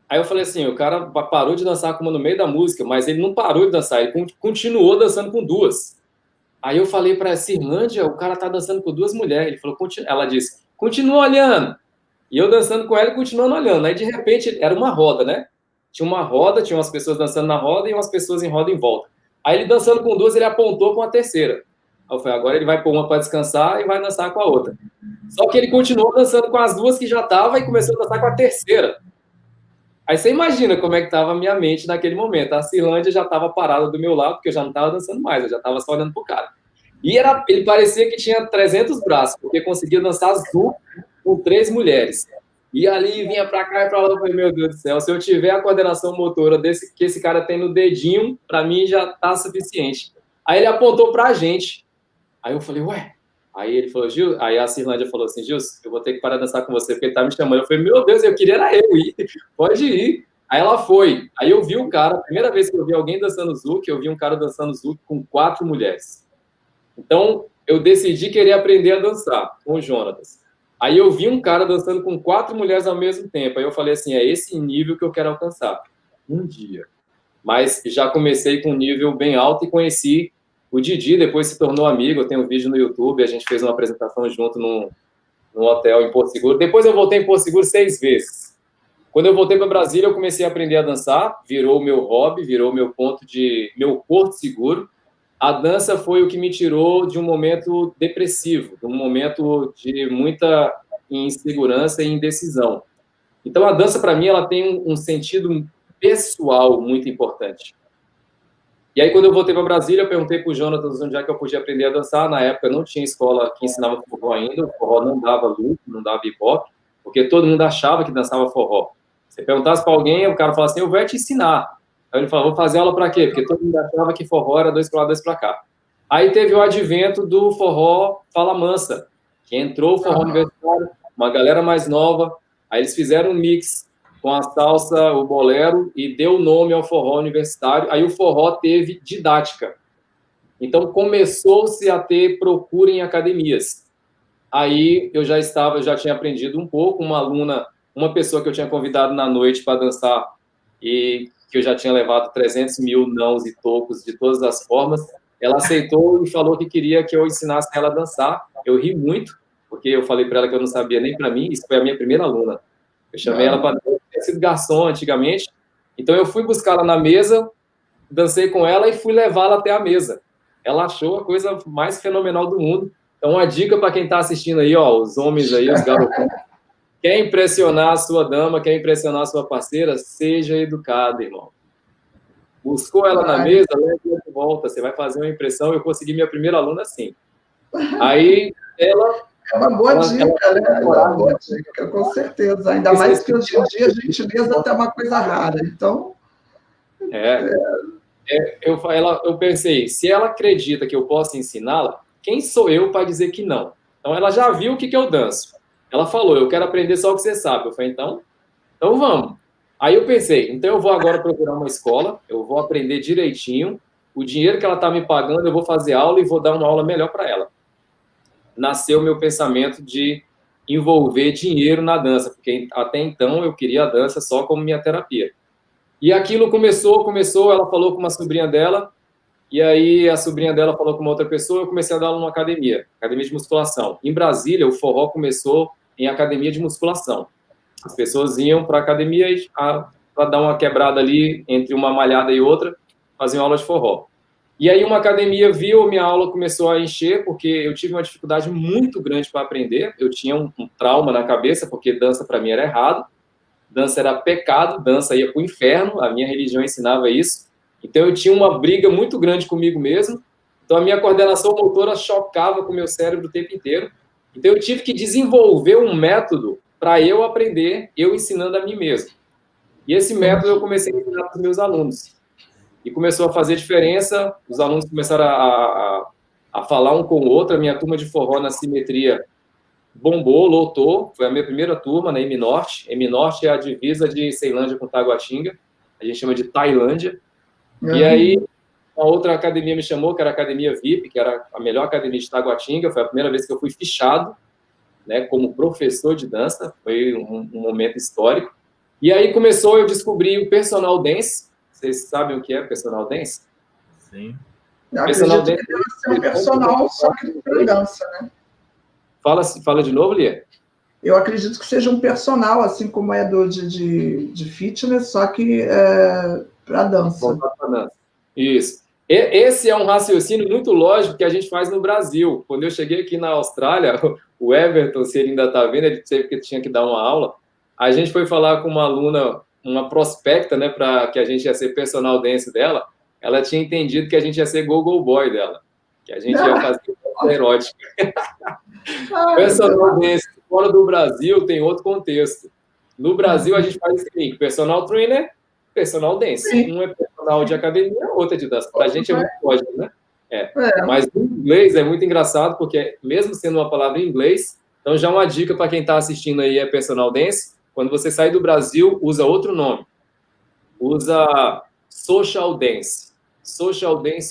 Aí eu falei assim, o cara parou de dançar com uma no meio da música, mas ele não parou de dançar, ele continuou dançando com duas. Aí eu falei para a Cirlândia, o cara tá dançando com duas mulheres. Ele falou, ela disse, continua olhando. E eu dançando com ela e continuando olhando. Aí de repente era uma roda, né? Tinha uma roda, tinha umas pessoas dançando na roda e umas pessoas em roda em volta. Aí ele dançando com duas, ele apontou com a terceira. Aí eu falei, agora ele vai pôr uma para descansar e vai dançar com a outra. Só que ele continuou dançando com as duas que já estavam e começou a dançar com a terceira. Aí você imagina como é que estava a minha mente naquele momento. A Cirlândia já estava parada do meu lado, porque eu já não estava dançando mais, eu já estava só olhando pro cara. E ele parecia que tinha 300 braços, porque conseguia dançar azul com 3 mulheres. E ali vinha para cá e para lá, eu falei, meu Deus do céu, se eu tiver a coordenação motora que esse cara tem no dedinho, para mim já tá suficiente. Aí ele apontou para a gente. Aí eu falei, ué? Aí ele falou, Gil, aí a Cirlândia falou assim, Gilson, eu vou ter que parar de dançar com você, porque ele tá me chamando. Eu falei, meu Deus, eu queria era eu ir, pode ir. Aí ela foi. Aí eu vi o cara, a primeira vez que eu vi alguém dançando zouk, eu vi um cara dançando zouk com 4 mulheres. Então, eu decidi querer aprender a dançar com o Jonatas. Aí eu vi um cara dançando com 4 mulheres ao mesmo tempo. Aí eu falei assim, é esse nível que eu quero alcançar. Um dia. Mas já comecei com um nível bem alto e conheci o Didi, depois se tornou amigo. Eu tenho um vídeo no YouTube, a gente fez uma apresentação junto num hotel em Porto Seguro. Depois eu voltei em Porto Seguro 6 vezes. Quando eu voltei para Brasília, eu comecei a aprender a dançar, virou meu hobby, virou meu porto seguro. a dança foi o que me tirou de um momento depressivo, de um momento de muita insegurança e indecisão. Então, a dança, para mim, ela tem um sentido pessoal muito importante. E aí, quando eu voltei para Brasília, eu perguntei para o Jonatas onde é que eu podia aprender a dançar. Na época, não tinha escola que ensinava forró ainda. O forró não dava loop, não dava hip-hop, porque todo mundo achava que dançava forró. Se perguntasse para alguém, o cara falava assim, eu vou te ensinar. Aí ele falava, vou fazer aula para quê? Porque todo mundo achava que forró era 2 para lá, 2 para cá. Aí teve o advento do forró Fala Mansa, que entrou o forró universitário, uma galera mais nova. Aí eles fizeram um mix com a salsa, o bolero, e deu nome ao forró universitário. Aí o forró teve didática. Então, começou-se a ter procura em academias. Aí eu já tinha aprendido um pouco, uma pessoa que eu tinha convidado na noite para dançar, e que eu já tinha levado 300 mil nãos e tocos de todas as formas, ela aceitou e falou que queria que eu ensinasse ela a dançar. Eu ri muito, porque eu falei para ela que eu não sabia nem para mim, isso foi a minha primeira aluna. Eu chamei ela para ter sido garçom antigamente. Então, eu fui buscar ela na mesa, dancei com ela e fui levá-la até a mesa. Ela achou a coisa mais fenomenal do mundo. Então, uma dica para quem está assistindo aí, ó, os homens aí, os garotões. Quer impressionar a sua dama, quer impressionar a sua parceira, seja educado, irmão. Buscou ela na mesa, leva ela de volta. Você vai fazer uma impressão. Eu consegui minha primeira aluna assim. Aí, ela... É uma boa dica, né? É uma boa dica, com certeza. Ainda mais que hoje em dia a gentileza até uma coisa rara. Então. Eu pensei, se ela acredita que eu posso ensiná-la, quem sou eu para dizer que não? Então, ela já viu o que eu danço. Ela falou, eu quero aprender só o que você sabe. Eu falei, então vamos. Aí eu pensei, então eu vou agora procurar uma escola, eu vou aprender direitinho, o dinheiro que ela está me pagando, eu vou fazer aula e vou dar uma aula melhor para ela. Nasceu o meu pensamento de envolver dinheiro na dança, porque até então eu queria a dança só como minha terapia. E aquilo começou, ela falou com uma sobrinha dela, e aí a sobrinha dela falou com uma outra pessoa, eu comecei a dar aula numa academia de musculação. Em Brasília, o forró começou em academia de musculação. As pessoas iam para a academia para dar uma quebrada ali entre uma malhada e outra, faziam aula de forró. E aí uma academia viu, minha aula começou a encher, porque eu tive uma dificuldade muito grande para aprender, eu tinha um trauma na cabeça, porque dança para mim era errado, dança era pecado, dança ia para o inferno, a minha religião ensinava isso, então eu tinha uma briga muito grande comigo mesmo, então a minha coordenação motora chocava com o meu cérebro o tempo inteiro, então eu tive que desenvolver um método para eu aprender, eu ensinando a mim mesmo. E esse método eu comecei a ensinar para os meus alunos. E começou a fazer diferença, os alunos começaram a falar um com o outro, a minha turma de forró na Simetria bombou, lotou, foi a minha primeira turma na M-Norte. M-Norte é a divisa de Ceilândia com Taguatinga, a gente chama de Tailândia. E aí, uma outra academia me chamou, que era a Academia VIP, que era a melhor academia de Taguatinga, foi a primeira vez que eu fui fichado, né, como professor de dança, foi um momento histórico. E aí eu descobri o personal dance. Vocês sabem o que é personal dance? Sim. Personal dance deve ser um personal só que para dança, né? Fala de novo, Lia. Eu acredito que seja um personal, assim como é de fitness, só que para dança. Isso. Esse é um raciocínio muito lógico que a gente faz no Brasil. Quando eu cheguei aqui na Austrália, o Everton, se ele ainda está vendo, ele teve que tinha que dar uma aula. A gente foi falar com uma aluna, uma prospecta, né, para que a gente ia ser personal dance dela. Ela tinha entendido que a gente ia ser go-go boy dela, que a gente ia fazer erótica. Personal dance fora do Brasil tem outro contexto. No Brasil, a gente faz assim, personal trainer, personal dance. Sim. Um é personal de academia, outro é de dança. Para a gente é muito lógico, né? Mas no inglês é muito engraçado, porque mesmo sendo uma palavra em inglês, então já uma dica para quem está assistindo aí é personal dance. Quando você sair do Brasil, usa outro nome. Usa social dance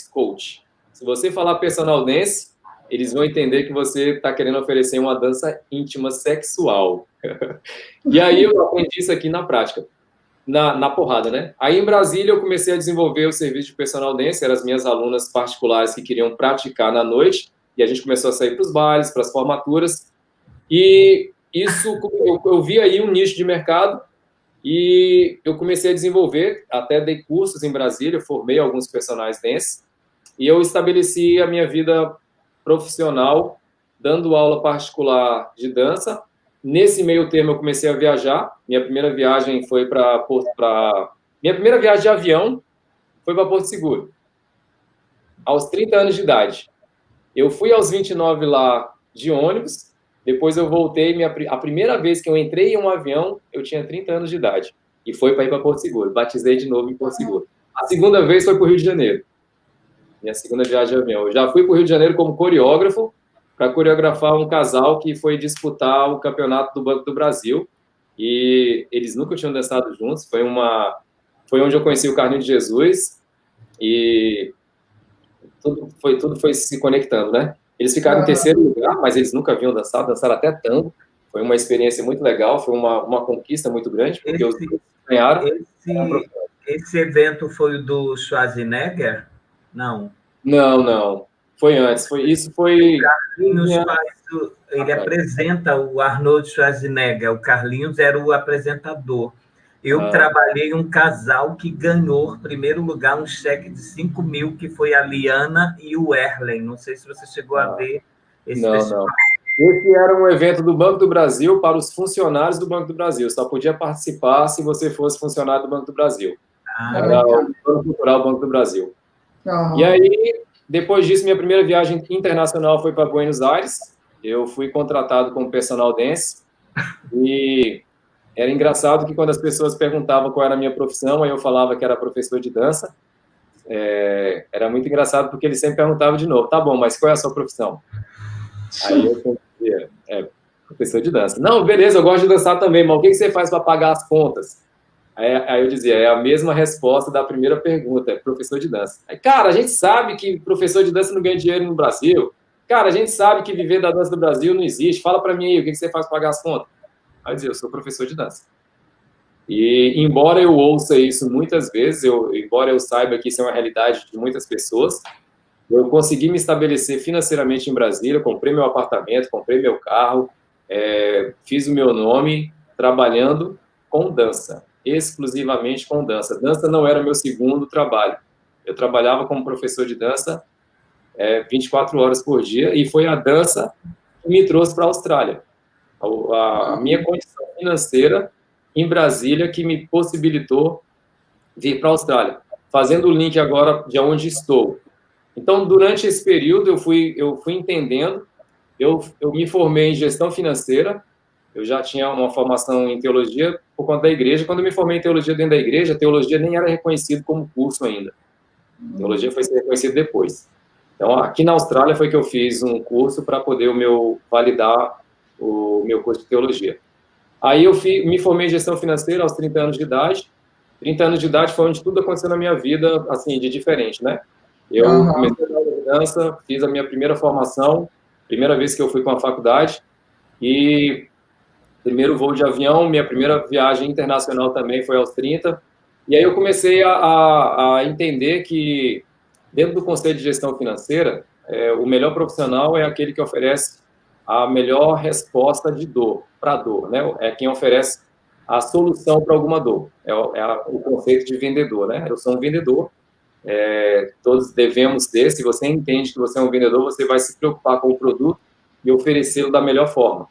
coach. Se você falar personal dance, eles vão entender que você está querendo oferecer uma dança íntima sexual. E aí eu aprendi isso aqui na prática, na porrada, né? Aí em Brasília eu comecei a desenvolver o serviço de personal dance, eram as minhas alunas particulares que queriam praticar na noite, e a gente começou a sair para os bailes, para as formaturas, e isso, eu vi aí um nicho de mercado e eu comecei a desenvolver, até dei cursos em Brasília, formei alguns personagens dance e eu estabeleci a minha vida profissional dando aula particular de dança. Nesse meio termo, eu comecei a viajar. Minha primeira viagem foi minha primeira viagem de avião foi para Porto Seguro, aos 30 anos de idade. Eu fui aos 29 lá de ônibus, depois eu voltei, a primeira vez que eu entrei em um avião, eu tinha 30 anos de idade, e foi para ir para Porto Seguro. Batizei de novo em Porto Seguro. A segunda vez foi para o Rio de Janeiro, minha segunda viagem de avião. Eu já fui para o Rio de Janeiro como coreógrafo, para coreografar um casal que foi disputar o campeonato do Banco do Brasil, e eles nunca tinham dançado juntos. Foi onde eu conheci o Carlinhos de Jesus, e tudo foi se conectando, né? Eles ficaram em terceiro lugar, mas eles nunca haviam dançado, dançaram até tango. Foi uma experiência muito legal, foi uma conquista muito grande, porque os ganharam. Esse evento foi o do Schwarzenegger? Não. Não. Foi antes. Foi. Carlinhos ele apresenta o Arnold Schwarzenegger. O Carlinhos era o apresentador. Eu trabalhei um casal que ganhou, em primeiro lugar, um cheque de 5 mil, que foi a Liana e o Erlen. Não sei se você chegou a ver esse festival. Não. Esse era um evento do Banco do Brasil para os funcionários do Banco do Brasil. Só podia participar se você fosse funcionário do Banco do Brasil. Era o Banco Cultural Banco do Brasil. E aí, depois disso, minha primeira viagem internacional foi para Buenos Aires. Eu fui contratado como personal dance. E era engraçado que quando as pessoas perguntavam qual era a minha profissão, aí eu falava que era professor de dança. Era muito engraçado porque eles sempre perguntavam de novo: tá bom, mas qual é a sua profissão? Aí eu dizia: professor de dança. Não, beleza, eu gosto de dançar também, mas o que você faz para pagar as contas? Aí eu dizia: é a mesma resposta da primeira pergunta, é professor de dança. Aí, cara, a gente sabe que professor de dança não ganha dinheiro no Brasil. Cara, a gente sabe que viver da dança do Brasil não existe. Fala para mim aí, o que você faz para pagar as contas? Aí eu dizia: eu sou professor de dança. E embora eu ouça isso muitas vezes, embora eu saiba que isso é uma realidade de muitas pessoas, eu consegui me estabelecer financeiramente em Brasília, comprei meu apartamento, comprei meu carro, fiz o meu nome trabalhando com dança, exclusivamente com dança. Dança não era meu segundo trabalho. Eu trabalhava como professor de dança 24 horas por dia, e foi a dança que me trouxe para a Austrália. A minha condição financeira em Brasília que me possibilitou vir para a Austrália. Fazendo o link agora de onde estou. Então, durante esse período, eu fui entendendo, eu me formei em gestão financeira, eu já tinha uma formação em teologia por conta da igreja. Quando eu me formei em teologia dentro da igreja, a teologia nem era reconhecido como curso ainda. A teologia foi ser reconhecida depois. Então, aqui na Austrália foi que eu fiz um curso para poder validar o meu curso de teologia. Aí eu me formei em gestão financeira aos 30 anos de idade. 30 anos de idade foi onde tudo aconteceu na minha vida, assim, de diferente, né? Eu comecei a dar aula de dança, fiz a minha primeira formação, primeira vez que eu fui para uma faculdade, e primeiro voo de avião, minha primeira viagem internacional também foi aos 30. E aí eu comecei a entender que, dentro do conceito de gestão financeira, o melhor profissional é aquele que oferece a melhor resposta para a dor, né? É quem oferece a solução para alguma dor. É o conceito de vendedor, né? Eu sou um vendedor, todos devemos ter. Se você entende que você é um vendedor, você vai se preocupar com o produto e oferecê-lo da melhor forma.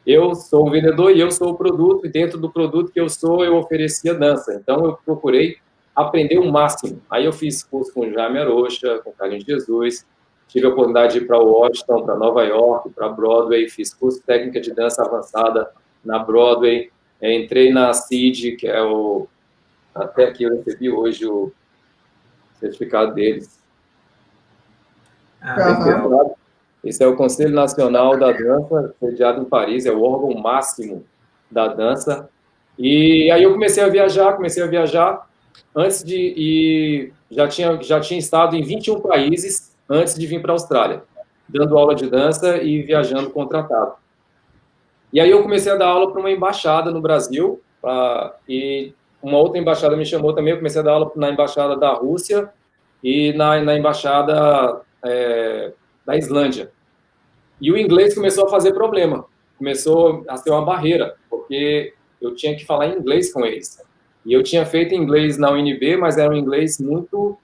Eu sou um vendedor e eu sou o produto, e dentro do produto que eu sou, eu oferecia dança. Então, eu procurei aprender o máximo. Aí eu fiz curso com o Jaime Arocha, com o Carlinhos de Jesus, tive a oportunidade de ir para Washington, para Nova York, para Broadway, fiz curso de técnica de dança avançada na Broadway, entrei na CID, que é até aqui eu recebi hoje o certificado deles. Esse é o Conselho Nacional da Dança, sediado em Paris, é o órgão máximo da dança. E aí eu comecei a viajar, antes de ir, já tinha estado em 21 países antes de vir para a Austrália, dando aula de dança e viajando contratado. E aí eu comecei a dar aula para uma embaixada no Brasil, e uma outra embaixada me chamou também, eu comecei a dar aula na embaixada da Rússia e na embaixada da Islândia. E o inglês começou a fazer problema, começou a ser uma barreira, porque eu tinha que falar em inglês com eles. E eu tinha feito inglês na UNB, mas era um inglês muito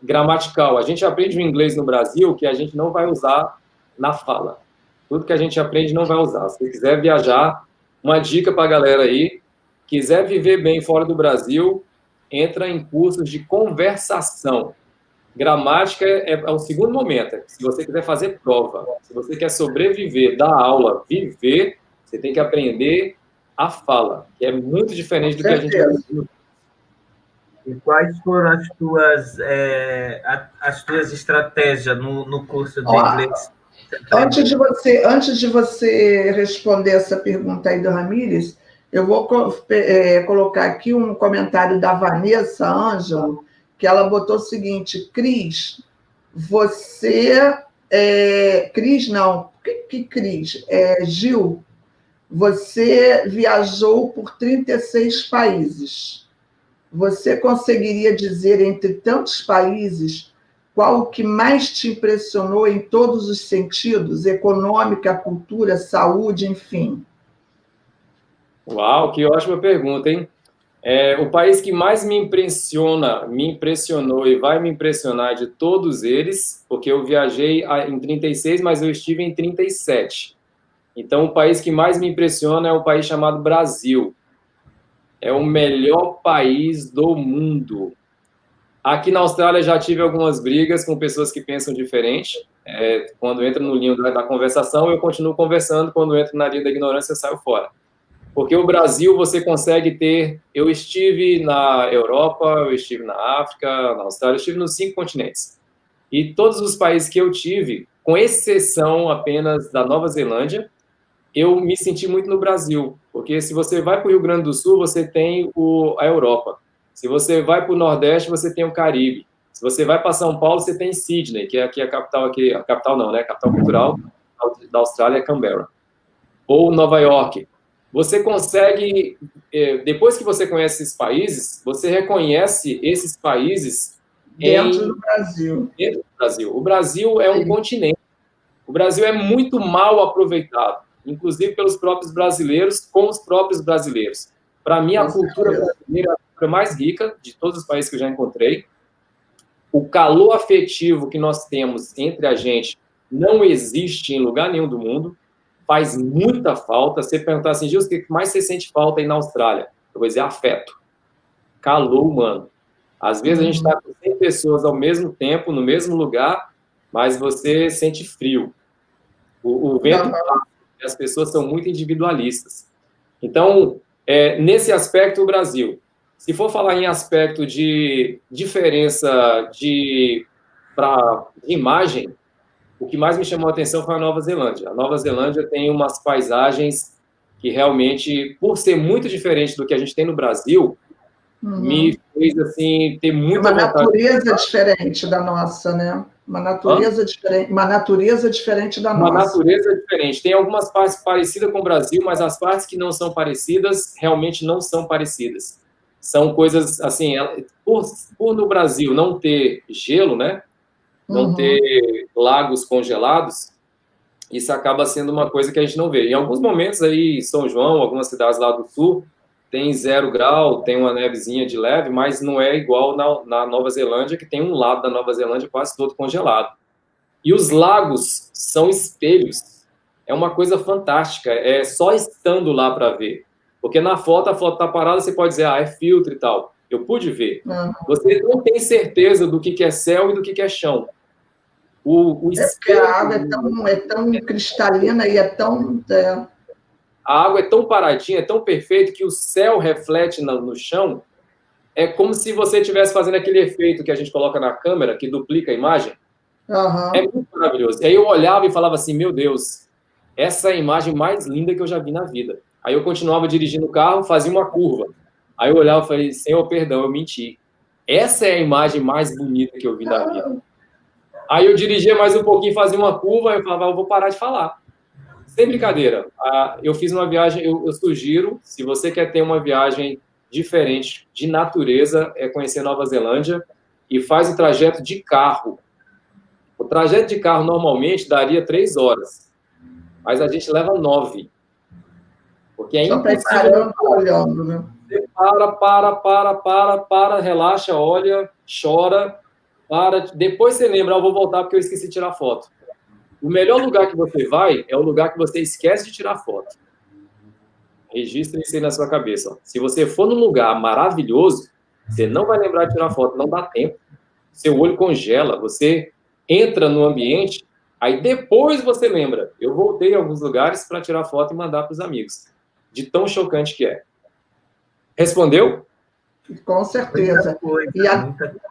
gramatical. A gente aprende o inglês no Brasil que a gente não vai usar na fala. Tudo que a gente aprende não vai usar. Se quiser viajar, uma dica para a galera aí, quiser viver bem fora do Brasil, entra em cursos de conversação. Gramática é o segundo momento. Se você quiser fazer prova, se você quer sobreviver, dar aula, viver, você tem que aprender a fala, que é muito diferente do que a gente aprende. E quais foram as tuas estratégias no curso de inglês? Antes de você responder essa pergunta aí do Ramírez, eu vou colocar aqui um comentário da Vanessa Ângelo, que ela botou o seguinte: Cris, Cris não, que Cris? Gil, você viajou por 36 países. Você conseguiria dizer, entre tantos países, qual o que mais te impressionou em todos os sentidos? Econômica, cultura, saúde, enfim. Uau, que ótima pergunta, hein? O país que mais me impressionou e vai me impressionar de todos eles, porque eu viajei em 36, mas eu estive em 37. Então, o país que mais me impressiona é um país chamado Brasil. É o melhor país do mundo. Aqui na Austrália já tive algumas brigas com pessoas que pensam diferente. Quando entra no linho da conversação, eu continuo conversando. Quando entra na linha da ignorância, eu saio fora. Porque o Brasil você consegue ter... Eu estive na Europa, eu estive na África, na Austrália, eu estive nos 5 continentes. E todos os países que eu tive, com exceção apenas da Nova Zelândia, eu me senti muito no Brasil. Porque se você vai para o Rio Grande do Sul, você tem a Europa. Se você vai para o Nordeste, você tem o Caribe. Se você vai para São Paulo, você tem Sydney, que é aqui a capital, a capital não, né? A capital cultural da Austrália é Canberra. Ou Nova York. Você consegue, depois que você conhece esses países, você reconhece esses países dentro do Brasil. Dentro do Brasil. O Brasil é um continente. O Brasil é muito mal aproveitado, inclusive pelos próprios brasileiros, com os próprios brasileiros. Para mim, a cultura brasileira é a cultura mais rica de todos os países que eu já encontrei. O calor afetivo que nós temos entre a gente não existe em lugar nenhum do mundo. Faz muita falta. Você perguntar assim, Gil, o que mais você sente falta aí na Austrália? Eu vou dizer afeto. Calor humano. Às vezes a gente está com 100 pessoas ao mesmo tempo, no mesmo lugar, mas você sente frio. O vento passa, as pessoas são muito individualistas. Então, nesse aspecto, o Brasil. Se for falar em aspecto de diferença de imagem, o que mais me chamou a atenção foi a Nova Zelândia. A Nova Zelândia tem umas paisagens que realmente, por ser muito diferente do que a gente tem no Brasil, me fez, assim, ter muita vontade. Uma natureza diferente da nossa, né? Uma natureza diferente da nossa. Uma natureza diferente. Tem algumas partes parecidas com o Brasil, mas as partes que não são parecidas, realmente não são parecidas. São coisas, assim, por no Brasil não ter gelo, né? Não ter lagos congelados, isso acaba sendo uma coisa que a gente não vê. Em alguns momentos aí, São João, algumas cidades lá do sul, tem 0 grau, tem uma nevezinha de leve, mas não é igual na Nova Zelândia, que tem um lado da Nova Zelândia quase todo congelado. E os lagos são espelhos. É uma coisa fantástica, é só estando lá para ver. Porque na foto, a foto está parada, você pode dizer, é filtro e tal. Eu pude ver. Você não tem certeza do que é céu e do que é chão. Porque a água é tão cristalina e é tão... A água é tão paradinha, é tão perfeita, que o céu reflete no chão. É como se você estivesse fazendo aquele efeito que a gente coloca na câmera, que duplica a imagem. É muito maravilhoso. Aí eu olhava e falava assim, meu Deus, essa é a imagem mais linda que eu já vi na vida. Aí eu continuava dirigindo o carro, fazia uma curva. Aí eu olhava e falei, Senhor, perdão, eu menti. Essa é a imagem mais bonita que eu vi na vida. Aí eu dirigia mais um pouquinho, fazia uma curva, eu falava, eu vou parar de falar. Sem brincadeira. Eu fiz uma viagem, eu sugiro, se você quer ter uma viagem diferente de natureza, é conhecer Nova Zelândia e faz o trajeto de carro. O trajeto de carro normalmente daria 3 horas, mas a gente leva 9. Porque é impossível. Olhando, né? Você para, relaxa, olha, chora. Depois você lembra, eu vou voltar porque eu esqueci de tirar foto. O melhor lugar que você vai é o lugar que você esquece de tirar foto. Registre isso aí na sua cabeça. Ó. Se você for num lugar maravilhoso, você não vai lembrar de tirar foto, não dá tempo. Seu olho congela, você entra no ambiente, aí depois você lembra. Eu voltei a alguns lugares para tirar foto e mandar para os amigos. De tão chocante que é. Respondeu? Com certeza. Muita coisa.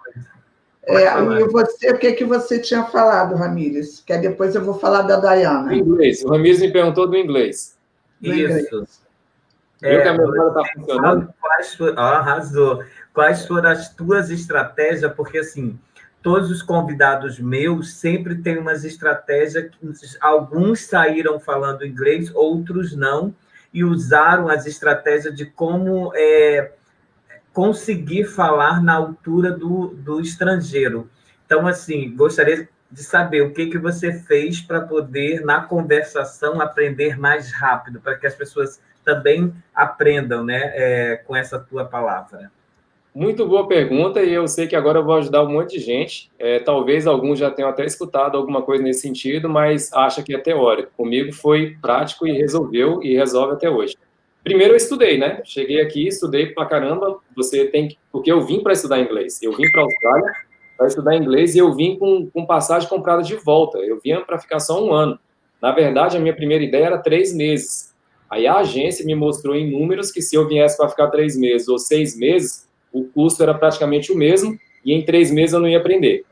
E você, o que você tinha falado, Ramírez? Que depois eu vou falar da Dayana. Do inglês. O Ramírez me perguntou do inglês. Isso. Viu que a memória está funcionando? Arrasou. Quais foram as tuas estratégias? Porque, assim, todos os convidados meus sempre têm umas estratégias, alguns saíram falando inglês, outros não, e usaram as estratégias de como conseguir falar na altura do estrangeiro. Então, assim, gostaria de saber o que você fez para poder, na conversação, aprender mais rápido, para que as pessoas também aprendam, né, com essa tua palavra. Muito boa pergunta, e eu sei que agora eu vou ajudar um monte de gente. Talvez alguns já tenham até escutado alguma coisa nesse sentido, mas acha que é teórico. Comigo foi prático e resolveu, e resolve até hoje. Primeiro eu estudei, né? Cheguei aqui, estudei pra caramba. Porque eu vim para estudar inglês. Eu vim para a Austrália para estudar inglês e eu vim com passagem comprada de volta. Eu vinha para ficar só 1 ano. Na verdade, a minha primeira ideia era 3 meses. Aí a agência me mostrou em números que se eu viesse para ficar 3 meses ou 6 meses, o custo era praticamente o mesmo e em 3 meses eu não ia aprender.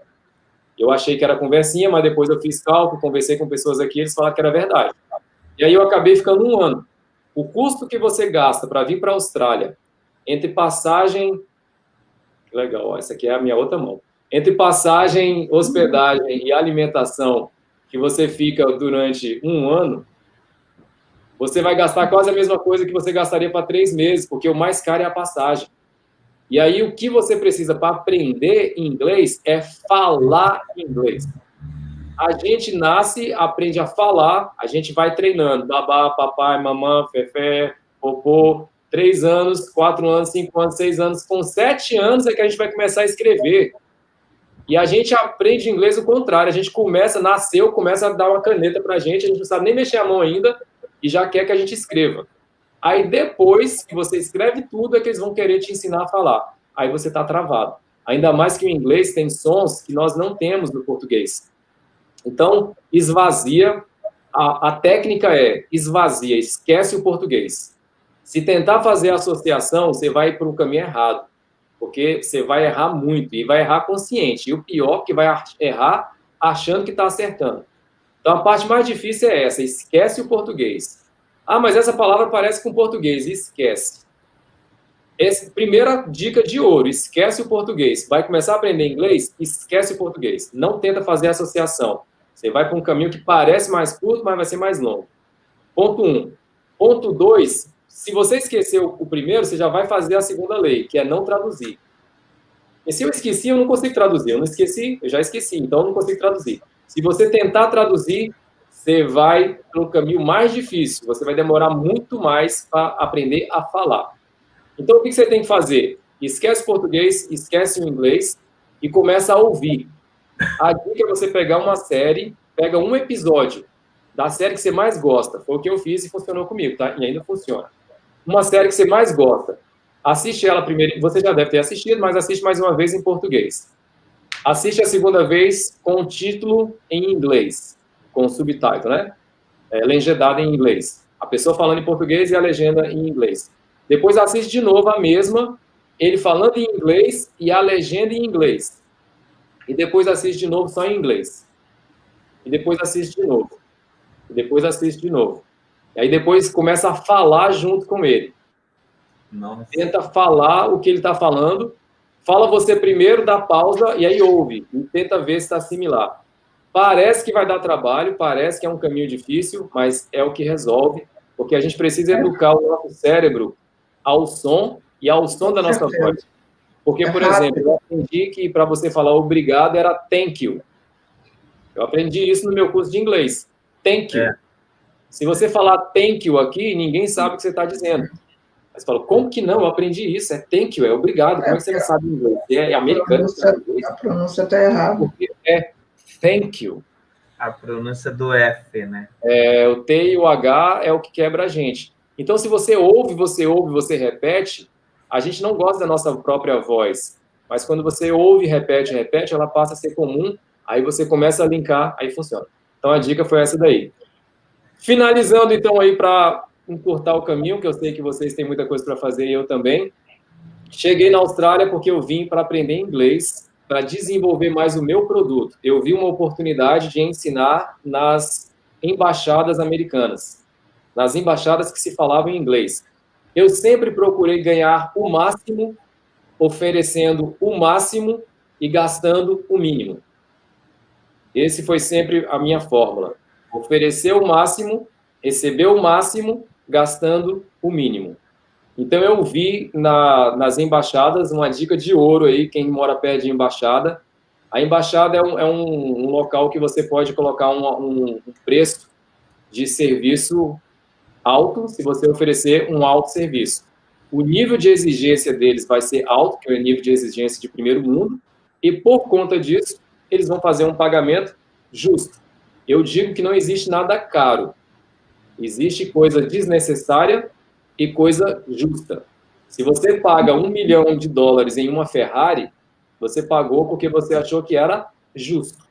Eu achei que era conversinha, mas depois eu fiz cálculo, conversei com pessoas aqui, eles falaram que era verdade. E aí eu acabei ficando 1 ano. O custo que você gasta para vir para a Austrália, entre passagem... Legal, ó, essa aqui é a minha outra mão. Entre passagem, hospedagem e alimentação, que você fica durante 1 ano, você vai gastar quase a mesma coisa que você gastaria para 3 meses, porque o mais caro é a passagem. E aí, o que você precisa para aprender inglês é falar inglês. A gente nasce, aprende a falar, a gente vai treinando. Babá, papai, mamãe, fefé, popô. 3 anos, 4 anos, 5 anos, 6 anos. Com 7 anos é que a gente vai começar a escrever. E a gente aprende inglês o contrário. A gente nasceu, começa a dar uma caneta para a gente não sabe nem mexer a mão ainda e já quer que a gente escreva. Aí depois que você escreve tudo é que eles vão querer te ensinar a falar. Aí você está travado. Ainda mais que o inglês tem sons que nós não temos no português. Então, esvazia. A técnica é esvazia, esquece o português. Se tentar fazer a associação, você vai para um caminho errado. Porque você vai errar muito e vai errar consciente. E o pior, que vai errar achando que está acertando. Então, a parte mais difícil é essa, esquece o português. Ah, mas essa palavra parece com português, esquece. Primeira dica de ouro, esquece o português. Vai começar a aprender inglês? Esquece o português. Não tenta fazer associação. Você vai para um caminho que parece mais curto, mas vai ser mais longo. Ponto 1. Ponto 2, se você esqueceu o primeiro, você já vai fazer a segunda lei, que é não traduzir. E se eu esqueci, eu não consigo traduzir. Eu não esqueci, eu já esqueci, então eu não consigo traduzir. Se você tentar traduzir, você vai para um caminho mais difícil. Você vai demorar muito mais para aprender a falar. Então, o que você tem que fazer? Esquece o português, esquece o inglês e começa a ouvir. A dica é você pegar uma série, pega um episódio da série que você mais gosta. Foi o que eu fiz e funcionou comigo, tá? E ainda funciona. Uma série que você mais gosta. Assiste ela primeiro, você já deve ter assistido, mas assiste mais uma vez em português. Assiste a segunda vez com o título em inglês, com o subtitle, né? Legendado em inglês. A pessoa falando em português e a legenda em inglês. Depois assiste de novo a mesma, ele falando em inglês e a legenda em inglês. E depois assiste de novo só em inglês. E depois assiste de novo. E depois assiste de novo. E aí depois começa a falar junto com ele. Nossa. Tenta falar o que ele está falando. Fala você primeiro, dá pausa e aí ouve. E tenta ver se está similar. Parece que vai dar trabalho, parece que é um caminho difícil, mas é o que resolve. Porque a gente precisa educar o nosso cérebro ao som e ao som da nossa voz. Porque, por exemplo, eu aprendi que para você falar obrigado era thank you. Eu aprendi isso no meu curso de inglês. Thank you. Se você falar thank you aqui, ninguém sabe o que você está dizendo. Aí você fala, como que não? Eu aprendi isso, é thank you, é obrigado. Como é que você não sabe inglês? É americano. A pronúncia está errada. É thank you. A pronúncia do F, né? O T e o H é o que quebra a gente. Então, se você ouve, você repete, a gente não gosta da nossa própria voz. Mas quando você ouve, repete, ela passa a ser comum, aí você começa a linkar, aí funciona. Então, a dica foi essa daí. Finalizando, então, aí para encurtar o caminho, que eu sei que vocês têm muita coisa para fazer e eu também. Cheguei na Austrália porque eu vim para aprender inglês, para desenvolver mais o meu produto. Eu vi uma oportunidade de ensinar nas embaixadas americanas, nas embaixadas que se falavam em inglês. Eu sempre procurei ganhar o máximo, oferecendo o máximo e gastando o mínimo. Esse foi sempre a minha fórmula. Oferecer o máximo, receber o máximo, gastando o mínimo. Então, eu vi nas embaixadas uma dica de ouro aí, quem mora perto de embaixada. A embaixada é um local que você pode colocar um preço de serviço alto, se você oferecer um alto serviço. O nível de exigência deles vai ser alto, que é o nível de exigência de primeiro mundo, e por conta disso, eles vão fazer um pagamento justo. Eu digo que não existe nada caro. Existe coisa desnecessária e coisa justa. Se você paga $1 milhão em uma Ferrari, você pagou porque você achou que era justo.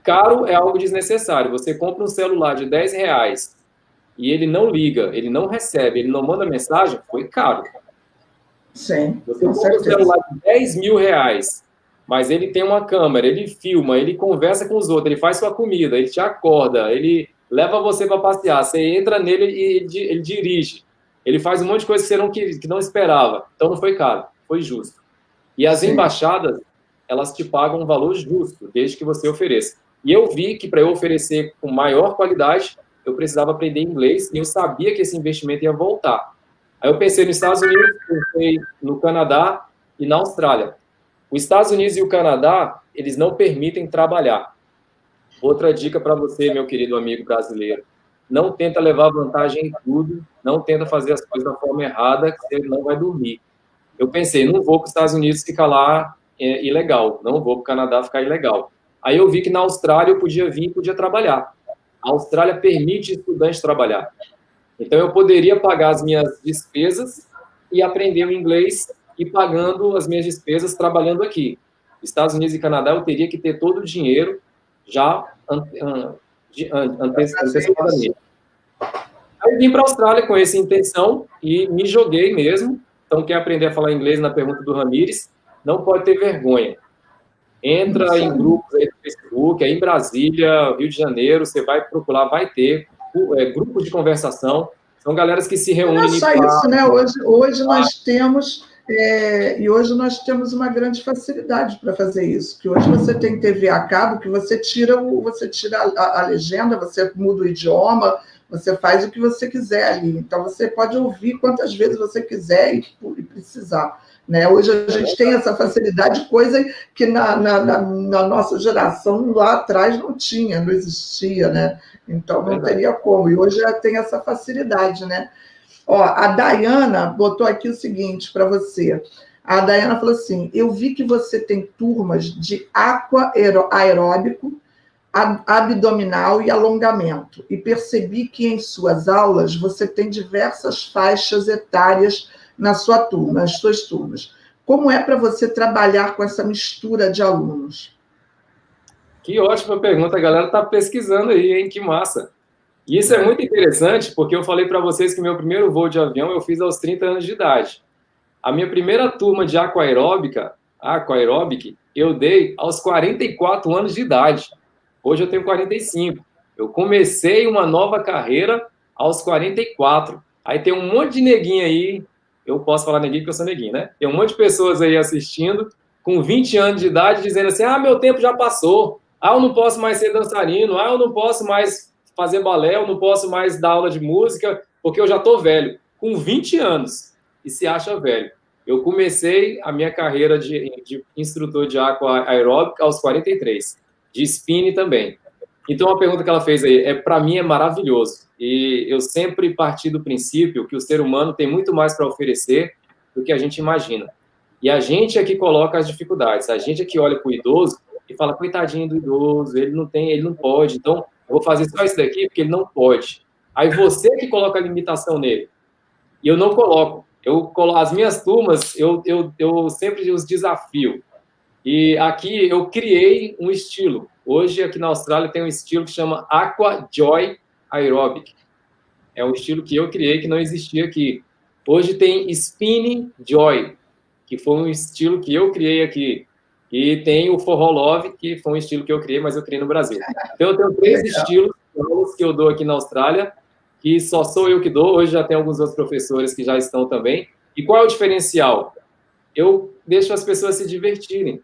Caro é algo desnecessário. Você compra um celular de R$10 e ele não liga, ele não recebe, ele não manda mensagem, foi caro. Sim, você compra um celular de R$10 mil, mas ele tem uma câmera, ele filma, ele conversa com os outros, ele faz sua comida, ele te acorda, ele leva você para passear, você entra nele e ele dirige. Ele faz um monte de coisa que não esperava. Então, não foi caro, foi justo. E as embaixadas, elas te pagam um valor justo, desde que você ofereça. E eu vi que para eu oferecer com maior qualidade, eu precisava aprender inglês e eu sabia que esse investimento ia voltar. Aí eu pensei nos Estados Unidos, pensei no Canadá e na Austrália. Os Estados Unidos e o Canadá, eles não permitem trabalhar. Outra dica para você, meu querido amigo brasileiro. Não tenta levar vantagem em tudo, não tenta fazer as coisas da forma errada, que você não vai dormir. Eu pensei, não vou para os Estados Unidos ficar lá ilegal, não vou para o Canadá ficar ilegal. Aí eu vi que na Austrália eu podia vir e podia trabalhar. A Austrália permite estudantes trabalhar. Então eu poderia pagar as minhas despesas e aprender o inglês e pagando as minhas despesas trabalhando aqui. Estados Unidos e Canadá eu teria que ter todo o dinheiro já antecipadamente. Aí vim para a Austrália com essa intenção e me joguei mesmo. Então, quer aprender a falar inglês na pergunta do Ramires, não pode ter vergonha. Entra em grupos aí do Facebook, aí em Brasília, Rio de Janeiro, você vai procurar, vai ter grupos de conversação. São galeras que se reúnem. Não é só isso, né? Hoje nós temos... e hoje nós temos uma grande facilidade para fazer isso, que hoje você tem TV a cabo, que você tira a legenda, você muda o idioma, você faz o que você quiser ali. Então, você pode ouvir quantas vezes você quiser e precisar. Né? Hoje a gente tem essa facilidade, coisa que na nossa geração, lá atrás, não tinha, não existia, né? Então, não teria como. E hoje já tem essa facilidade, né? Ó, a Dayana botou aqui o seguinte para você. A Dayana falou assim, eu vi que você tem turmas de aqua aeróbico, abdominal e alongamento, e percebi que em suas aulas você tem diversas faixas etárias nas suas turmas. Como é para você trabalhar com essa mistura de alunos? Que ótima pergunta, a galera está pesquisando aí, hein? Que massa! E isso é muito interessante, porque eu falei para vocês que meu primeiro voo de avião eu fiz aos 30 anos de idade. A minha primeira turma de aquaeróbic, eu dei aos 44 anos de idade. Hoje eu tenho 45. Eu comecei uma nova carreira aos 44. Aí tem um monte de neguinho aí, eu posso falar neguinho porque eu sou neguinho, né? Tem um monte de pessoas aí assistindo, com 20 anos de idade, dizendo assim, meu tempo já passou, eu não posso mais ser dançarino, eu não posso mais fazer balé, eu não posso mais dar aula de música, porque eu já estou velho, com 20 anos, e se acha velho. Eu comecei a minha carreira de instrutor de aqua aeróbica aos 43, de spinning também. Então, a pergunta que ela fez aí, para mim, é maravilhoso. E eu sempre parti do princípio que o ser humano tem muito mais para oferecer do que a gente imagina. E a gente é que coloca as dificuldades. A gente é que olha para o idoso e fala, coitadinho do idoso, ele não tem, ele não pode. Então, eu vou fazer só isso daqui porque ele não pode. Aí você que coloca a limitação nele. E eu não coloco. As minhas turmas, eu sempre os desafio. E aqui eu criei um estilo. Hoje, aqui na Austrália, tem um estilo que chama Aqua Joy Aerobic. É um estilo que eu criei, que não existia aqui. Hoje tem Spinning Joy, que foi um estilo que eu criei aqui. E tem o Forró Love, que foi um estilo que eu criei, mas eu criei no Brasil. Então, eu tenho 3 estilos que eu dou aqui na Austrália, que só sou eu que dou. Hoje já tem alguns outros professores que já estão também. E qual é o diferencial? Eu deixo as pessoas se divertirem.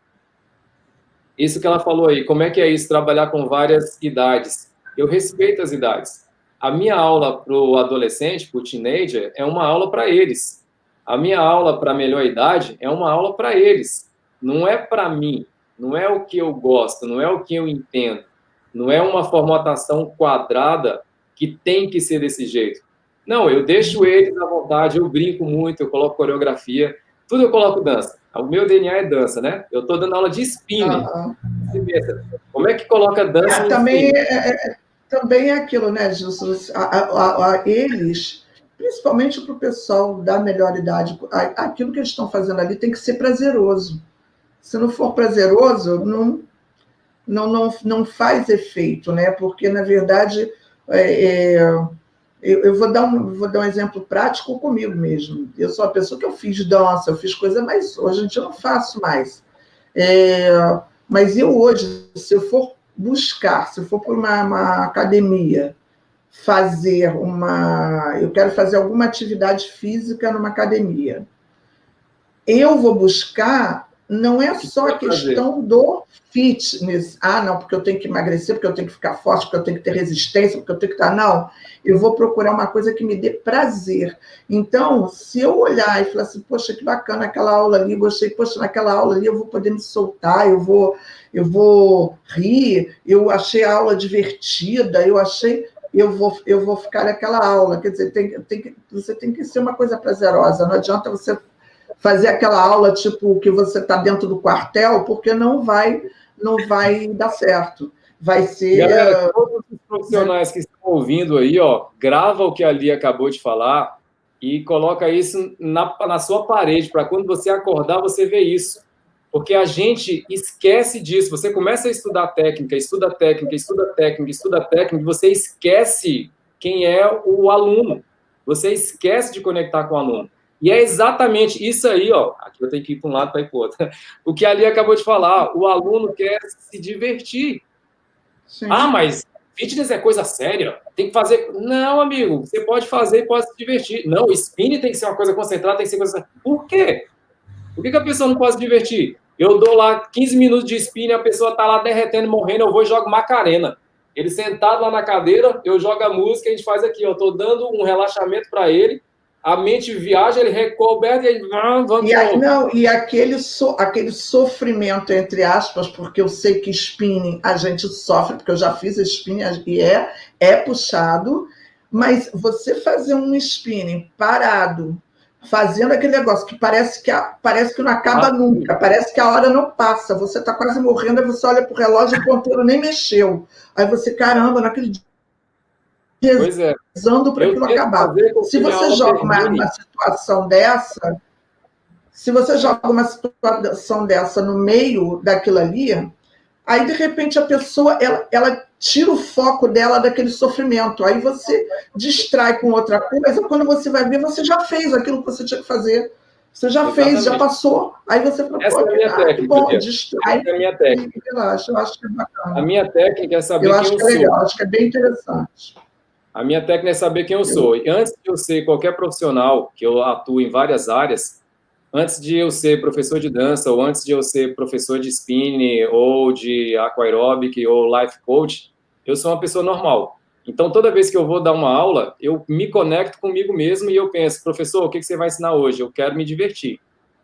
Isso que ela falou aí, como é que é isso, trabalhar com várias idades? Eu respeito as idades. A minha aula para o adolescente, para o teenager, é uma aula para eles. A minha aula para a melhor idade é uma aula para eles. Não é para mim, não é o que eu gosto, não é o que eu entendo. Não é uma formatação quadrada que tem que ser desse jeito. Não, eu deixo eles à vontade, eu brinco muito, eu coloco coreografia, tudo eu coloco dança. O meu DNA é dança, né? Eu estou dando aula de spinning. Como é que coloca dança também é aquilo, né, Gilson? Eles, principalmente para o pessoal da melhor idade, aquilo que eles estão fazendo ali tem que ser prazeroso. Se não for prazeroso, não faz efeito, né? Porque, na verdade, eu vou dar um exemplo prático comigo mesmo. Eu sou uma pessoa que eu fiz dança, eu fiz coisa, mas hoje em dia eu não faço mais. Mas eu hoje, se eu for por uma academia, eu quero fazer alguma atividade física numa academia, eu vou buscar, não é só a questão do fitness, não, porque eu tenho que emagrecer, porque eu tenho que ficar forte, porque eu tenho que ter resistência, porque eu tenho que estar... Não, eu vou procurar uma coisa que me dê prazer. Então, se eu olhar e falar assim, poxa, que bacana aquela aula ali, gostei, poxa, naquela aula ali eu vou poder me soltar, eu vou rir, eu achei a aula divertida, eu vou ficar naquela aula. Quer dizer, você tem que ser uma coisa prazerosa, não adianta você fazer aquela aula tipo que você está dentro do quartel, porque não vai dar certo. Vai ser... Galera, todos os profissionais que estão ouvindo aí, grava o que a Lia acabou de falar e coloca isso na sua parede, para quando você acordar, você ver isso. Porque a gente esquece disso. Você começa a estudar técnica, estuda técnica, estuda técnica, estuda técnica, e você esquece quem é o aluno. Você esquece de conectar com o aluno. E é exatamente isso aí, aqui eu tenho que ir para um lado para ir para o outro. O que a Lia acabou de falar, o aluno quer se divertir. Sim. Mas fitness é coisa séria, tem que fazer... Não, amigo, você pode fazer e pode se divertir. Não, o spinning tem que ser uma coisa concentrada, tem que ser coisa... Por quê? Por que a pessoa não pode se divertir? Eu dou lá 15 minutos de spinning, a pessoa está lá derretendo, morrendo, eu vou e jogo Macarena. Ele sentado lá na cadeira, eu jogo a música, a gente faz aqui, estou dando um relaxamento para ele, a mente viaja, ele recoberta e ele... E aquele sofrimento, entre aspas, porque eu sei que spinning a gente sofre, porque eu já fiz spinning e é puxado, mas você fazer um spinning parado, fazendo aquele negócio que parece que não acaba nunca, parece que a hora não passa, você está quase morrendo, aí você olha para o relógio e o ponteiro nem mexeu. Aí você, caramba, naquele dia... rezando para aquilo acabar. Se você joga uma situação dessa, no meio daquilo ali, aí de repente a pessoa ela tira o foco dela daquele sofrimento, aí você distrai com outra coisa, quando você vai ver, você já fez aquilo que você tinha que fazer. Você já fez, já passou. Aí você fala, essa é a minha técnica. Bom, distrai. Essa é a minha técnica. Relaxa, eu acho que é bacana. A minha técnica é saber quem eu sou. Legal, acho que é bem interessante. A minha técnica é saber quem eu sou. E antes de eu ser qualquer profissional, que eu atuo em várias áreas, antes de eu ser professor de dança, ou antes de eu ser professor de spinning, ou de aquaerobic, ou life coach, eu sou uma pessoa normal. Então, toda vez que eu vou dar uma aula, eu me conecto comigo mesmo e eu penso, professor, o que você vai ensinar hoje? Eu quero me divertir.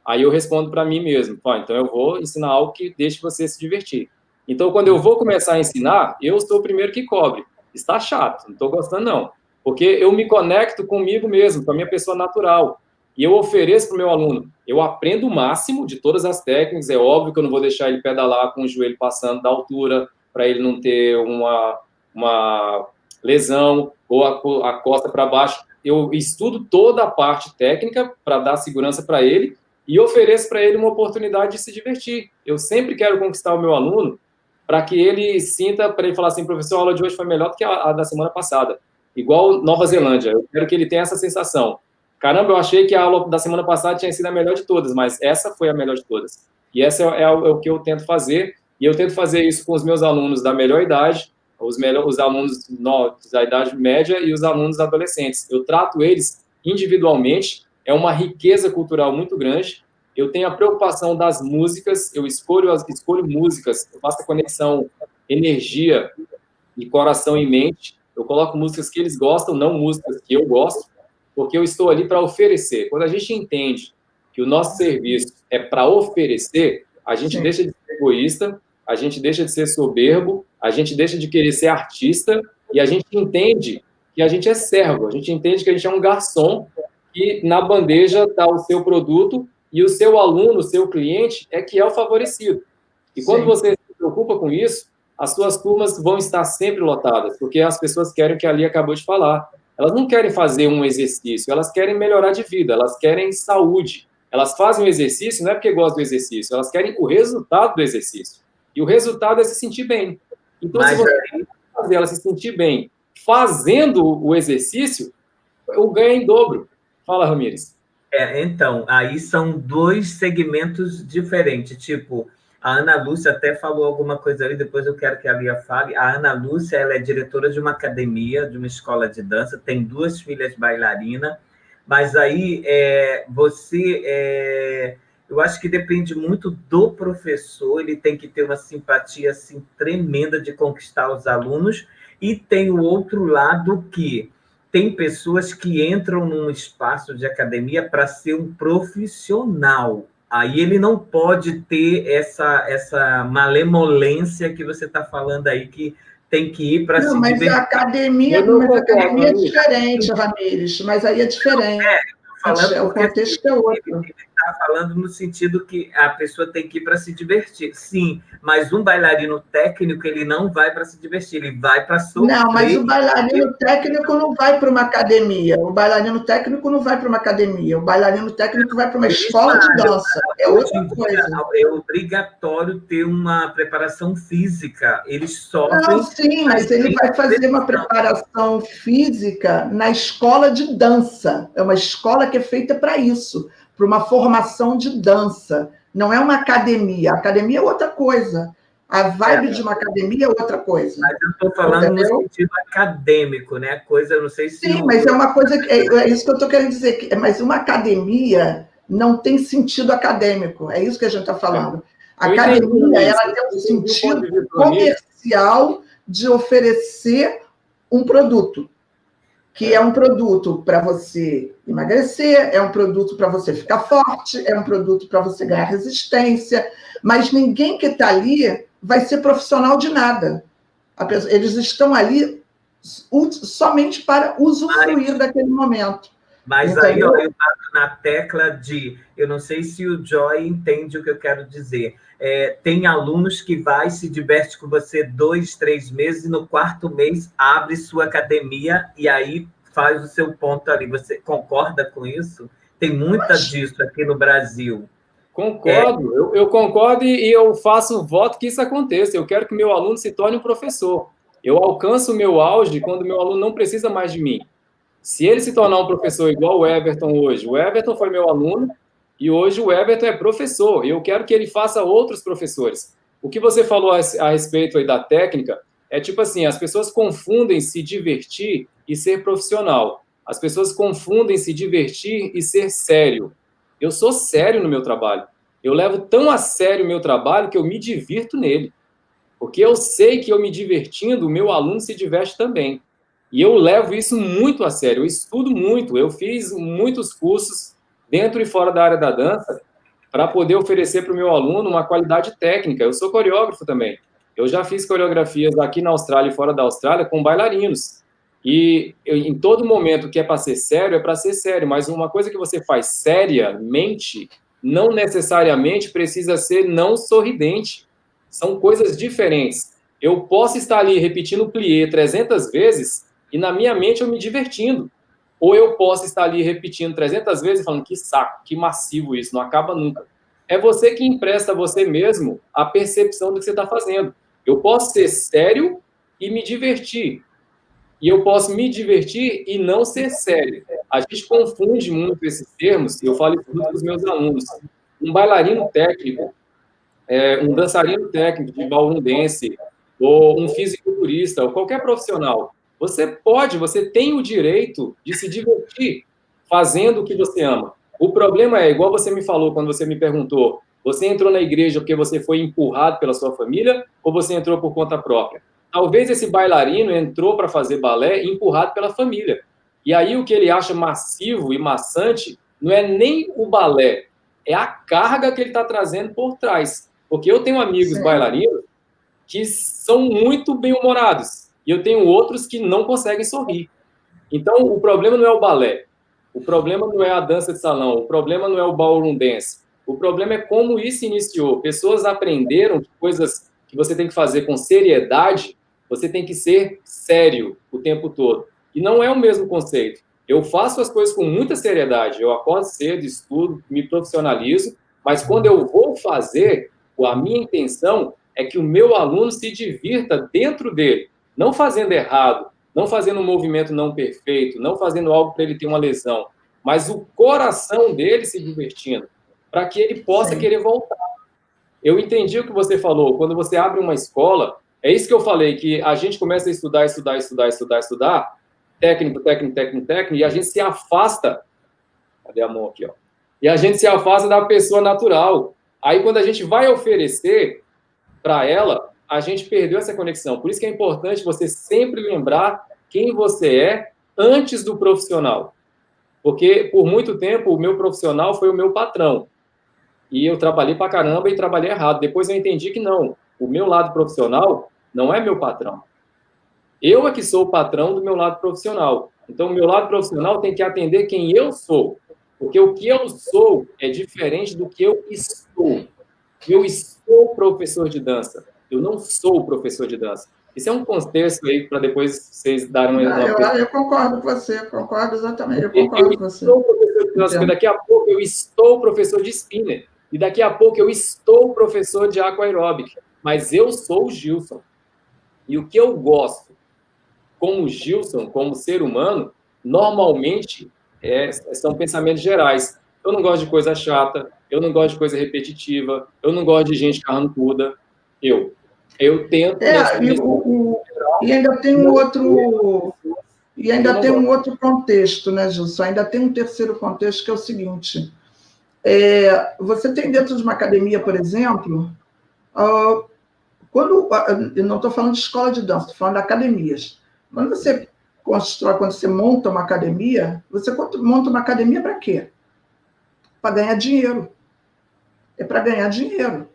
Aí eu respondo para mim mesmo, então eu vou ensinar algo que deixe você se divertir. Então, quando eu vou começar a ensinar, eu sou o primeiro que cobre. Está chato, não estou gostando, não. Porque eu me conecto comigo mesmo, com a minha pessoa natural. E eu ofereço para o meu aluno. Eu aprendo o máximo de todas as técnicas. É óbvio que eu não vou deixar ele pedalar com o joelho passando da altura, para ele não ter uma lesão, ou a costa para baixo. Eu estudo toda a parte técnica para dar segurança para ele e ofereço para ele uma oportunidade de se divertir. Eu sempre quero conquistar o meu aluno para que ele sinta, para ele falar assim, professor, a aula de hoje foi melhor do que a da semana passada. Igual Nova Zelândia. Eu quero que ele tenha essa sensação. Caramba, eu achei que a aula da semana passada tinha sido a melhor de todas, mas essa foi a melhor de todas. E essa é o que eu tento fazer, e eu tento fazer isso com os meus alunos da melhor idade, os alunos da idade média e os alunos adolescentes. Eu trato eles individualmente, é uma riqueza cultural muito grande. Eu tenho a preocupação das músicas, eu escolho músicas, eu faço a conexão energia e coração e mente. Eu coloco músicas que eles gostam, não músicas que eu gosto, porque eu estou ali para oferecer. Quando a gente entende que o nosso serviço é para oferecer, a gente deixa de ser egoísta, a gente deixa de ser soberbo, a gente deixa de querer ser artista e a gente entende que a gente é servo, a gente entende que a gente é um garçom que na bandeja está o seu produto e o seu aluno, o seu cliente, é que é o favorecido. E quando você se preocupa com isso, as suas turmas vão estar sempre lotadas, porque as pessoas querem o que a Ali acabou de falar. Elas não querem fazer um exercício, elas querem melhorar de vida, elas querem saúde. Elas fazem o exercício não é porque gostam do exercício, elas querem o resultado do exercício. E o resultado é se sentir bem. Então, se você fazer ela se sentir bem fazendo o exercício, o ganho é em dobro. Fala, Ramires. Então, aí são dois segmentos diferentes, tipo, a Ana Lúcia até falou alguma coisa ali, depois eu quero que a Lia fale. A Ana Lúcia, ela é diretora de uma academia, de uma escola de dança, tem 2 filhas bailarinas, mas aí eu acho que depende muito do professor, ele tem que ter uma simpatia assim, tremenda de conquistar os alunos, e tem o outro lado que tem pessoas que entram num espaço de academia para ser um profissional. Aí ele não pode ter essa malemolência que você está falando aí, que tem que ir para se divertir. A academia é diferente, Ramires, mas aí é diferente. O contexto é outro. Ele está falando no sentido que a pessoa tem que ir para se divertir. Sim, mas um bailarino técnico, ele não vai para se divertir, ele vai para sofrer. Não, mas o bailarino técnico não vai para uma academia. O bailarino técnico não vai para uma academia. O bailarino técnico vai para uma escola de dança. É outra coisa. É obrigatório ter uma preparação física. Eles sofrem. Não, sim, mas ele vai fazer uma preparação física na escola de dança. É uma escola que é feita para isso, para uma formação de dança. Não é uma academia. A academia é outra coisa. A vibe de uma academia é outra coisa. Mas eu estou falando no sentido acadêmico, né? Coisa, eu não sei se... Sim, mas é uma coisa... É isso que eu estou querendo dizer. Mas uma academia não tem sentido acadêmico. É isso que a gente está falando. A academia ela tem um sentido comercial de oferecer um produto, que é um produto para você emagrecer, é um produto para você ficar forte, é um produto para você ganhar resistência, mas ninguém que está ali vai ser profissional de nada. Eles estão ali somente para usufruir daquele momento. Mas aí eu bato na tecla de... Eu não sei se o Joy entende o que eu quero dizer. Tem alunos que vai, se diverte com você 2, 3 meses, e no 4º mês abre sua academia e aí faz o seu ponto ali. Você concorda com isso? Tem muita disso aqui no Brasil. Concordo, eu concordo e eu faço voto que isso aconteça. Eu quero que meu aluno se torne um professor. Eu alcanço o meu auge quando meu aluno não precisa mais de mim. Se ele se tornar um professor igual o Everton hoje, o Everton foi meu aluno e hoje o Everton é professor. E eu quero que ele faça outros professores. O que você falou a respeito aí da técnica é tipo assim, as pessoas confundem se divertir e ser profissional. As pessoas confundem se divertir e ser sério. Eu sou sério no meu trabalho. Eu levo tão a sério o meu trabalho que eu me divirto nele. Porque eu sei que eu me divertindo, o meu aluno se diverte também. E eu levo isso muito a sério. Eu estudo muito. Eu fiz muitos cursos dentro e fora da área da dança para poder oferecer para o meu aluno uma qualidade técnica. Eu sou coreógrafo também. Eu já fiz coreografias aqui na Austrália e fora da Austrália com bailarinos. E em todo momento que é para ser sério, é para ser sério. Mas uma coisa que você faz seriamente, não necessariamente precisa ser não sorridente. São coisas diferentes. Eu posso estar ali repetindo o plié 300 vezes e na minha mente eu me divertindo. Ou eu posso estar ali repetindo 300 vezes e falando, que saco, que massivo isso, não acaba nunca. É você que empresta a você mesmo a percepção do que você está fazendo. Eu posso ser sério e me divertir. E eu posso me divertir e não ser sério. A gente confunde muito esses termos, e eu falo isso muito com os meus alunos. Um bailarino técnico, um dançarino técnico de ballroom dance, ou um fisiculturista, ou qualquer profissional, você tem o direito de se divertir fazendo o que você ama. O problema é, igual você me falou quando você me perguntou, você entrou na igreja porque você foi empurrado pela sua família ou você entrou por conta própria? Talvez esse bailarino entrou para fazer balé empurrado pela família. E aí o que ele acha massivo e maçante não é nem o balé, é a carga que ele está trazendo por trás. Porque eu tenho amigos bailarinos que são muito bem-humorados e eu tenho outros que não conseguem sorrir. Então, o problema não é o balé, o problema não é a dança de salão, o problema não é o ballroom dance, o problema é como isso iniciou. Pessoas aprenderam que coisas que você tem que fazer com seriedade, você tem que ser sério o tempo todo. E não é o mesmo conceito. Eu faço as coisas com muita seriedade, eu acordo cedo, estudo, me profissionalizo, mas quando eu vou fazer, a minha intenção é que o meu aluno se divirta dentro dele, não fazendo errado, não fazendo um movimento não perfeito, não fazendo algo para ele ter uma lesão, mas o coração dele se divertindo, para que ele possa querer voltar. Eu entendi o que você falou, quando você abre uma escola, é isso que eu falei, que a gente começa a estudar, técnico, e a gente se afasta, cadê a mão aqui, ó? E a gente se afasta da pessoa natural. Aí, quando a gente vai oferecer para ela, a gente perdeu essa conexão. Por isso que é importante você sempre lembrar quem você é antes do profissional. Porque, por muito tempo, o meu profissional foi o meu patrão. E eu trabalhei pra caramba e trabalhei errado. Depois eu entendi que não. O meu lado profissional não é meu patrão. Eu é que sou o patrão do meu lado profissional. Então, o meu lado profissional tem que atender quem eu sou. Porque o que eu sou é diferente do que eu estou. Eu estou professor de dança. Eu não sou professor de dança. Isso é um contexto aí para depois vocês darem uma... Eu concordo com você, concordo exatamente. Eu concordo com você. Eu estou professor de dança, porque daqui a pouco eu estou professor de spinner. E daqui a pouco eu estou professor de aquaeróbic. Mas eu sou o Gilson. E o que eu gosto, como Gilson, como ser humano, normalmente são pensamentos gerais. Eu não gosto de coisa chata, eu não gosto de coisa repetitiva, eu não gosto de gente carrancuda. Eu tento... E ainda tem um outro... E ainda tem um outro contexto, né, Gilson? Ainda tem um terceiro contexto, que é o seguinte. Você tem dentro de uma academia, por exemplo, eu não estou falando de escola de dança, estou falando de academias. Quando você monta uma academia, você monta uma academia para quê? Para ganhar dinheiro. É para ganhar dinheiro.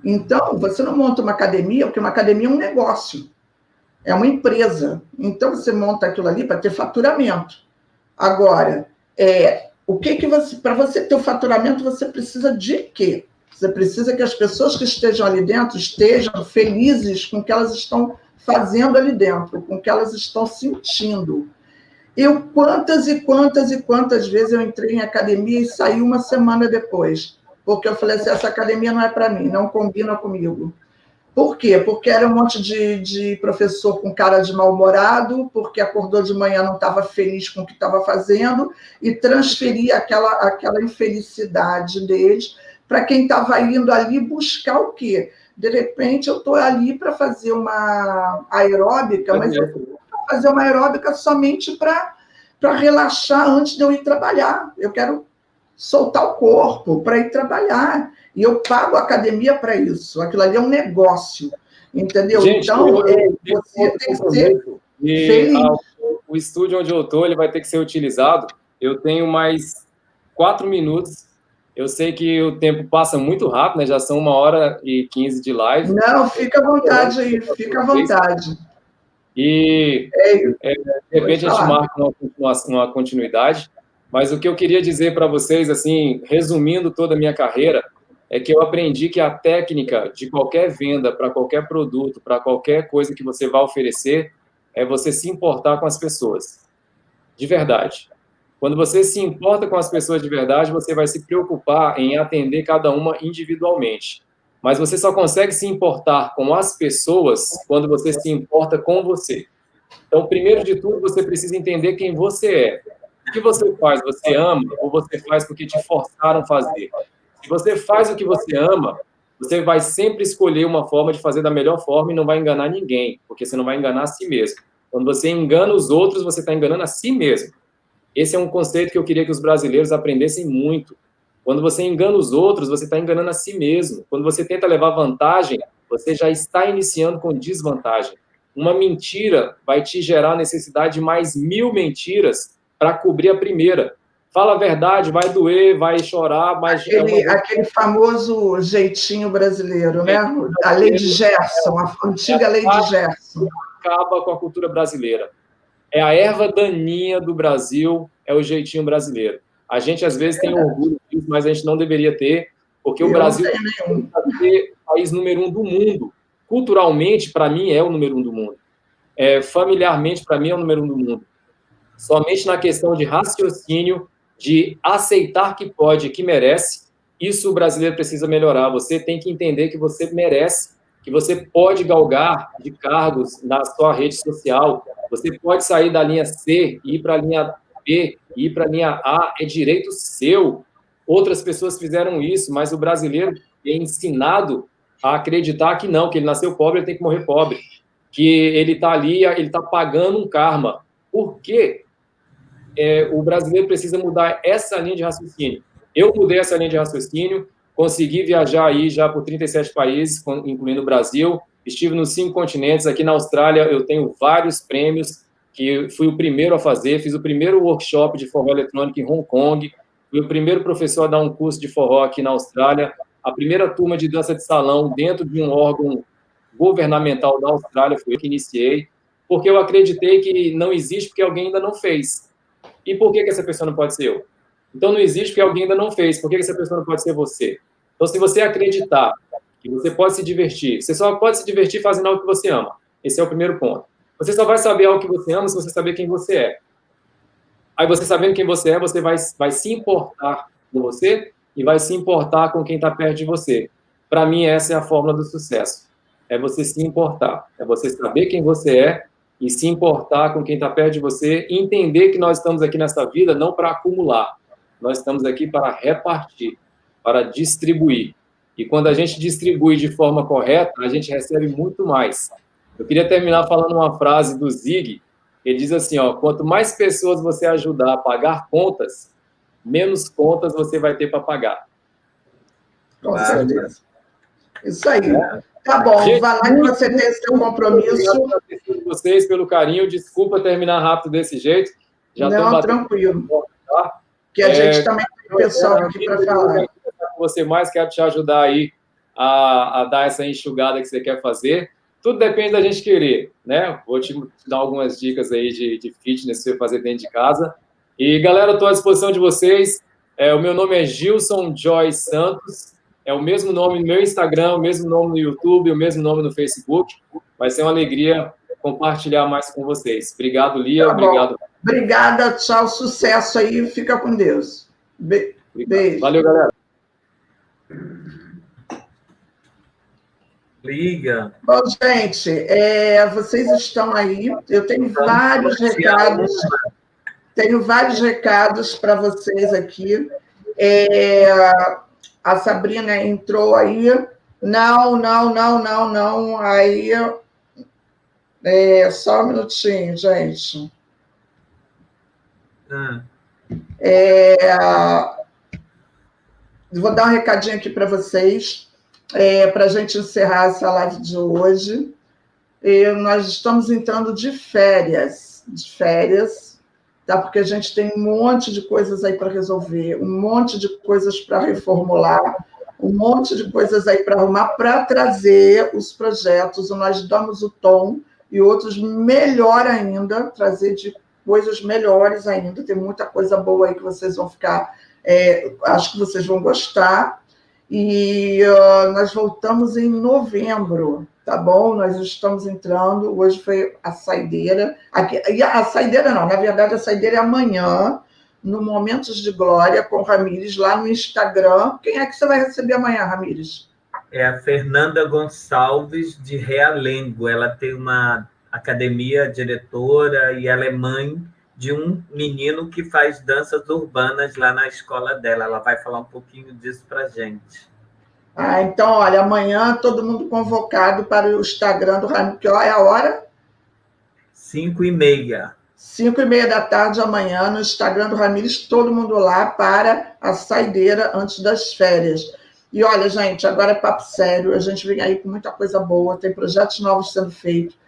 Então, você não monta uma academia, porque uma academia é um negócio, é uma empresa. Então, você monta aquilo ali para ter faturamento. Agora, para você ter o faturamento, você precisa de quê? Você precisa que as pessoas que estejam ali dentro estejam felizes com o que elas estão fazendo ali dentro, com o que elas estão sentindo. Quantas vezes eu entrei em academia e saí uma semana depois, porque eu falei assim, essa academia não é para mim, não combina comigo. Por quê? Porque era um monte de professor com cara de mal-humorado, porque acordou de manhã, não estava feliz com o que estava fazendo, e transferia aquela infelicidade deles para quem estava indo ali buscar o quê? De repente, eu estou ali para fazer uma aeróbica, mas eu vou fazer uma aeróbica somente para relaxar antes de eu ir trabalhar. Eu quero soltar o corpo para ir trabalhar. E eu pago a academia para isso. Aquilo ali é um negócio. Entendeu? Gente, então, você tem que ser feliz. O estúdio onde eu estou, ele vai ter que ser utilizado. Eu tenho mais 4 minutos Eu sei que o tempo passa muito rápido, né? Já são 1h15 de live. Não, fica à vontade aí, fica à vontade. E, de repente, a gente marca uma continuidade. Mas o que eu queria dizer para vocês, assim, resumindo toda a minha carreira, é que eu aprendi que a técnica de qualquer venda, para qualquer produto, para qualquer coisa que você vai oferecer, é você se importar com as pessoas. De verdade. Quando você se importa com as pessoas de verdade, você vai se preocupar em atender cada uma individualmente. Mas você só consegue se importar com as pessoas quando você se importa com você. Então, primeiro de tudo, você precisa entender quem você é. O que você faz, você ama, ou você faz porque te forçaram a fazer? Se você faz o que você ama, você vai sempre escolher uma forma de fazer da melhor forma e não vai enganar ninguém, porque você não vai enganar a si mesmo. Quando você engana os outros, você está enganando a si mesmo. Esse é um conceito que eu queria que os brasileiros aprendessem muito. Quando você engana os outros, você está enganando a si mesmo. Quando você tenta levar vantagem, você já está iniciando com desvantagem. Uma mentira vai te gerar a necessidade de mais 1000 mentiras para cobrir a primeira. Fala a verdade, vai doer, vai chorar, mas... Aquele famoso jeitinho brasileiro, né? A lei de Gerson, a antiga lei de Gerson. Acaba com a cultura brasileira. É a erva daninha do Brasil, é o jeitinho brasileiro. A gente, às vezes, tem orgulho disso, mas a gente não deveria ter, porque o Brasil é o país número 1 do mundo. Culturalmente, para mim, é o número 1 do mundo. Familiarmente, para mim, é o número 1 do mundo. Somente na questão de raciocínio, de aceitar que pode, que merece, isso o brasileiro precisa melhorar. Você tem que entender que você merece, que você pode galgar de cargos na sua rede social, você pode sair da linha C, ir para a linha B, ir para a linha A, é direito seu. Outras pessoas fizeram isso, mas o brasileiro é ensinado a acreditar que não, que ele nasceu pobre, ele tem que morrer pobre, que ele está ali, ele está pagando um karma. Por quê? O brasileiro precisa mudar essa linha de raciocínio. Eu mudei essa linha de raciocínio, consegui viajar aí já por 37 países, incluindo o Brasil, estive nos 5 continentes. Aqui na Austrália eu tenho vários prêmios, que fui o primeiro a fazer, fiz o primeiro workshop de forró eletrônico em Hong Kong, fui o primeiro professor a dar um curso de forró aqui na Austrália, a primeira turma de dança de salão dentro de um órgão governamental da Austrália foi eu que iniciei, porque eu acreditei que não existe porque alguém ainda não fez. E por que essa pessoa não pode ser eu? Então, não existe porque alguém ainda não fez. Por que essa pessoa não pode ser você? Então, se você acreditar que você pode se divertir, você só pode se divertir fazendo algo que você ama. Esse é o primeiro ponto. Você só vai saber algo que você ama se você saber quem você é. Aí, você sabendo quem você é, você vai se importar com você e vai se importar com quem está perto de você. Para mim, essa é a fórmula do sucesso. É você se importar. É você saber quem você é e se importar com quem está perto de você e entender que nós estamos aqui nessa vida não para acumular. Nós estamos aqui para repartir, para distribuir. E quando a gente distribui de forma correta, a gente recebe muito mais. Eu queria terminar falando uma frase do Zig. Ele diz assim, quanto mais pessoas você ajudar a pagar contas, menos contas você vai ter para pagar. Com certeza. Isso aí. Tá bom, gente, vai lá que você tem esse seu compromisso. Obrigado a vocês pelo carinho. Desculpa terminar rápido desse jeito. Não, tranquilo. Tá? Que a gente também tem pessoal aqui para falar. Quero conversar com você mais, quero te ajudar aí a dar essa enxugada que você quer fazer. Tudo depende da gente querer, né? Vou te dar algumas dicas aí de fitness para você fazer dentro de casa. E, galera, estou à disposição de vocês. O meu nome é Gilson Joy Santos. É o mesmo nome no meu Instagram, o mesmo nome no YouTube, o mesmo nome no Facebook. Vai ser uma alegria compartilhar mais com vocês. Obrigado, Lia. Tá obrigado. Obrigada, tchau, sucesso aí. Fica com Deus. Beijo. Valeu, galera. Liga. Bom, gente, vocês estão aí. Eu tenho vários recados. Tenho vários recados para vocês aqui. A Sabrina entrou aí. Não. Aí, só um minutinho, gente. Vou dar um recadinho aqui para vocês, para a gente encerrar essa live de hoje. Nós estamos entrando de férias, tá? Porque a gente tem um monte de coisas aí para resolver, um monte de coisas para reformular, um monte de coisas aí para arrumar, para trazer os projetos. Nós damos o tom e outros melhor ainda, trazer de coisas melhores ainda. Tem muita coisa boa aí que vocês vão ficar, acho que vocês vão gostar. E nós voltamos em novembro, tá bom? Nós estamos entrando, hoje foi a saideira. A saideira não, na verdade a saideira é amanhã, no Momentos de Glória, com o Ramires, lá no Instagram. Quem é que você vai receber amanhã, Ramires? É a Fernanda Gonçalves, de Realengo. Ela tem uma academia, diretora, e ela é mãe de um menino que faz danças urbanas lá na escola dela. Ela vai falar um pouquinho disso para a gente. Então, olha, amanhã todo mundo convocado para o Instagram do Ramires. Que é a hora? 5h30. 5h30 da tarde amanhã, no Instagram do Ramires, todo mundo lá para a saideira antes das férias. E olha, gente, agora é papo sério, a gente vem aí com muita coisa boa, tem projetos novos sendo feitos.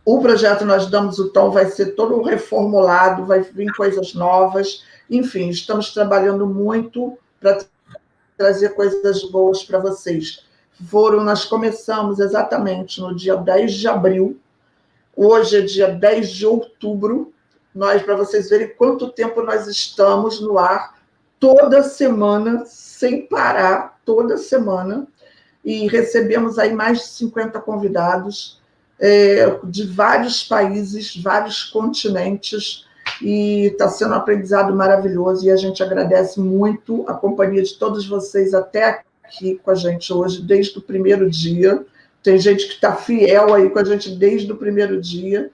O projeto Nós Damos o Tom vai ser todo reformulado, vai vir coisas novas. Enfim, estamos trabalhando muito para trazer coisas boas para vocês. Nós começamos exatamente no dia 10 de abril, hoje é dia 10 de outubro, para vocês verem quanto tempo nós estamos no ar, toda semana, sem parar, toda semana, e recebemos aí mais de 50 convidados de vários países, vários continentes, e está sendo um aprendizado maravilhoso, e a gente agradece muito a companhia de todos vocês até aqui com a gente hoje, desde o primeiro dia. Tem gente que está fiel aí com a gente desde o primeiro dia,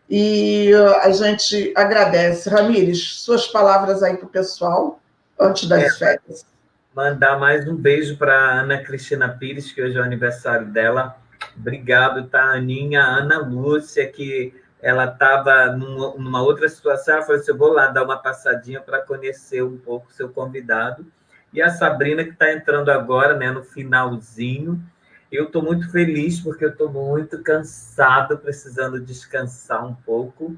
e a gente agradece. Ramires, suas palavras aí para o pessoal, antes das férias. Mandar mais um beijo para a Ana Cristina Pires, que hoje é o aniversário dela. Obrigado, tá, Aninha? A Ana Lúcia, que ela estava numa outra situação, ela falou assim, eu vou lá dar uma passadinha para conhecer um pouco o seu convidado. E a Sabrina, que está entrando agora, né, no finalzinho. Eu estou muito feliz, porque eu estou muito cansado, precisando descansar um pouco.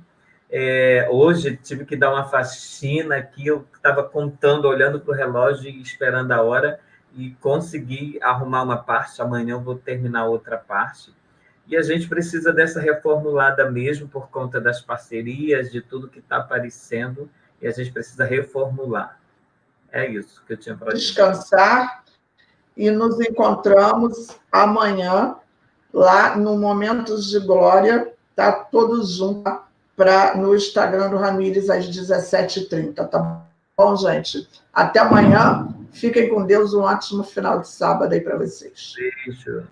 Hoje tive que dar uma faxina aqui, eu estava contando, olhando para o relógio e esperando a hora, e consegui arrumar uma parte. Amanhã eu vou terminar outra parte. E a gente precisa dessa reformulada mesmo, por conta das parcerias, de tudo que está aparecendo, e a gente precisa reformular. É isso que eu tinha para dizer. Descansar, e nos encontramos amanhã, lá no Momentos de Glória, tá todos juntos no Instagram do Ramires, às 17h30, tá bom, gente? Até amanhã, fiquem com Deus, um ótimo final de sábado aí para vocês. Beijo.